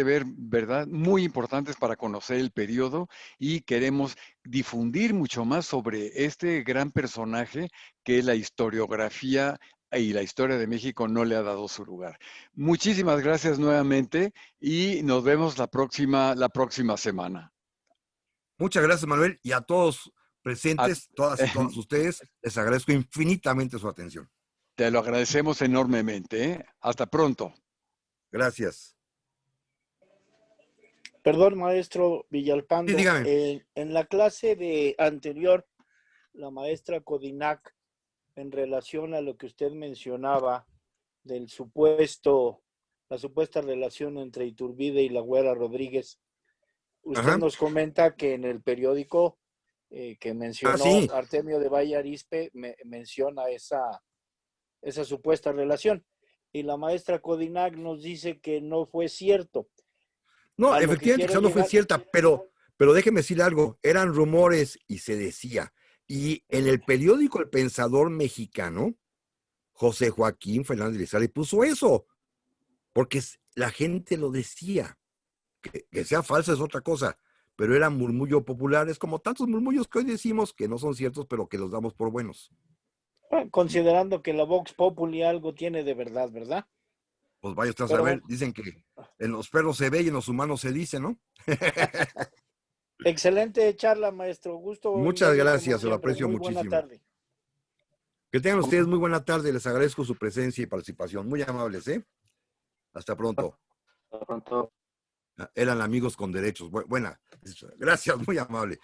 muy importantes para conocer el periodo y queremos difundir mucho más sobre este gran personaje que la historiografía y la historia de México no le ha dado su lugar. Muchísimas gracias nuevamente y nos vemos la próxima semana. Muchas gracias, Manuel, y a todos presentes, todas y todos ustedes, les agradezco infinitamente su atención. Te lo agradecemos enormemente, ¿eh? Hasta pronto. Gracias. Perdón, maestro Villalpando. Sí, dígame. En la clase anterior, la maestra Codinac, en relación a lo que usted mencionaba del la supuesta relación entre Iturbide y la Güera Rodríguez, usted Ajá. nos comenta que en el periódico que mencionó Sí. Artemio de Valle Arizpe menciona esa supuesta relación. Y la maestra Codinac nos dice que no fue cierto. No, A lo que efectivamente quiero quizás no fue llegar, cierta, pero déjeme decir algo, eran rumores y se decía. Y en el periódico El Pensador Mexicano, José Joaquín Fernández de Sale puso eso, porque la gente lo decía. Que sea falso es otra cosa, pero era murmullo popular, es como tantos murmullos que hoy decimos que no son ciertos, pero que los damos por buenos. considerando que la Vox Populi algo tiene de verdad, ¿verdad? Pues vaya usted a Pero saber, dicen que en los perros se ve y en los humanos se dice, ¿no? excelente charla, maestro. Gusto en Muchas verlo como gracias, se lo siempre. aprecio Muy buena muchísimo. tarde. Que tengan ustedes muy buena tarde, les agradezco su presencia y participación, muy amables, ¿eh? Hasta pronto. Hasta pronto. Eran amigos con derechos. Buena. Gracias, muy amable.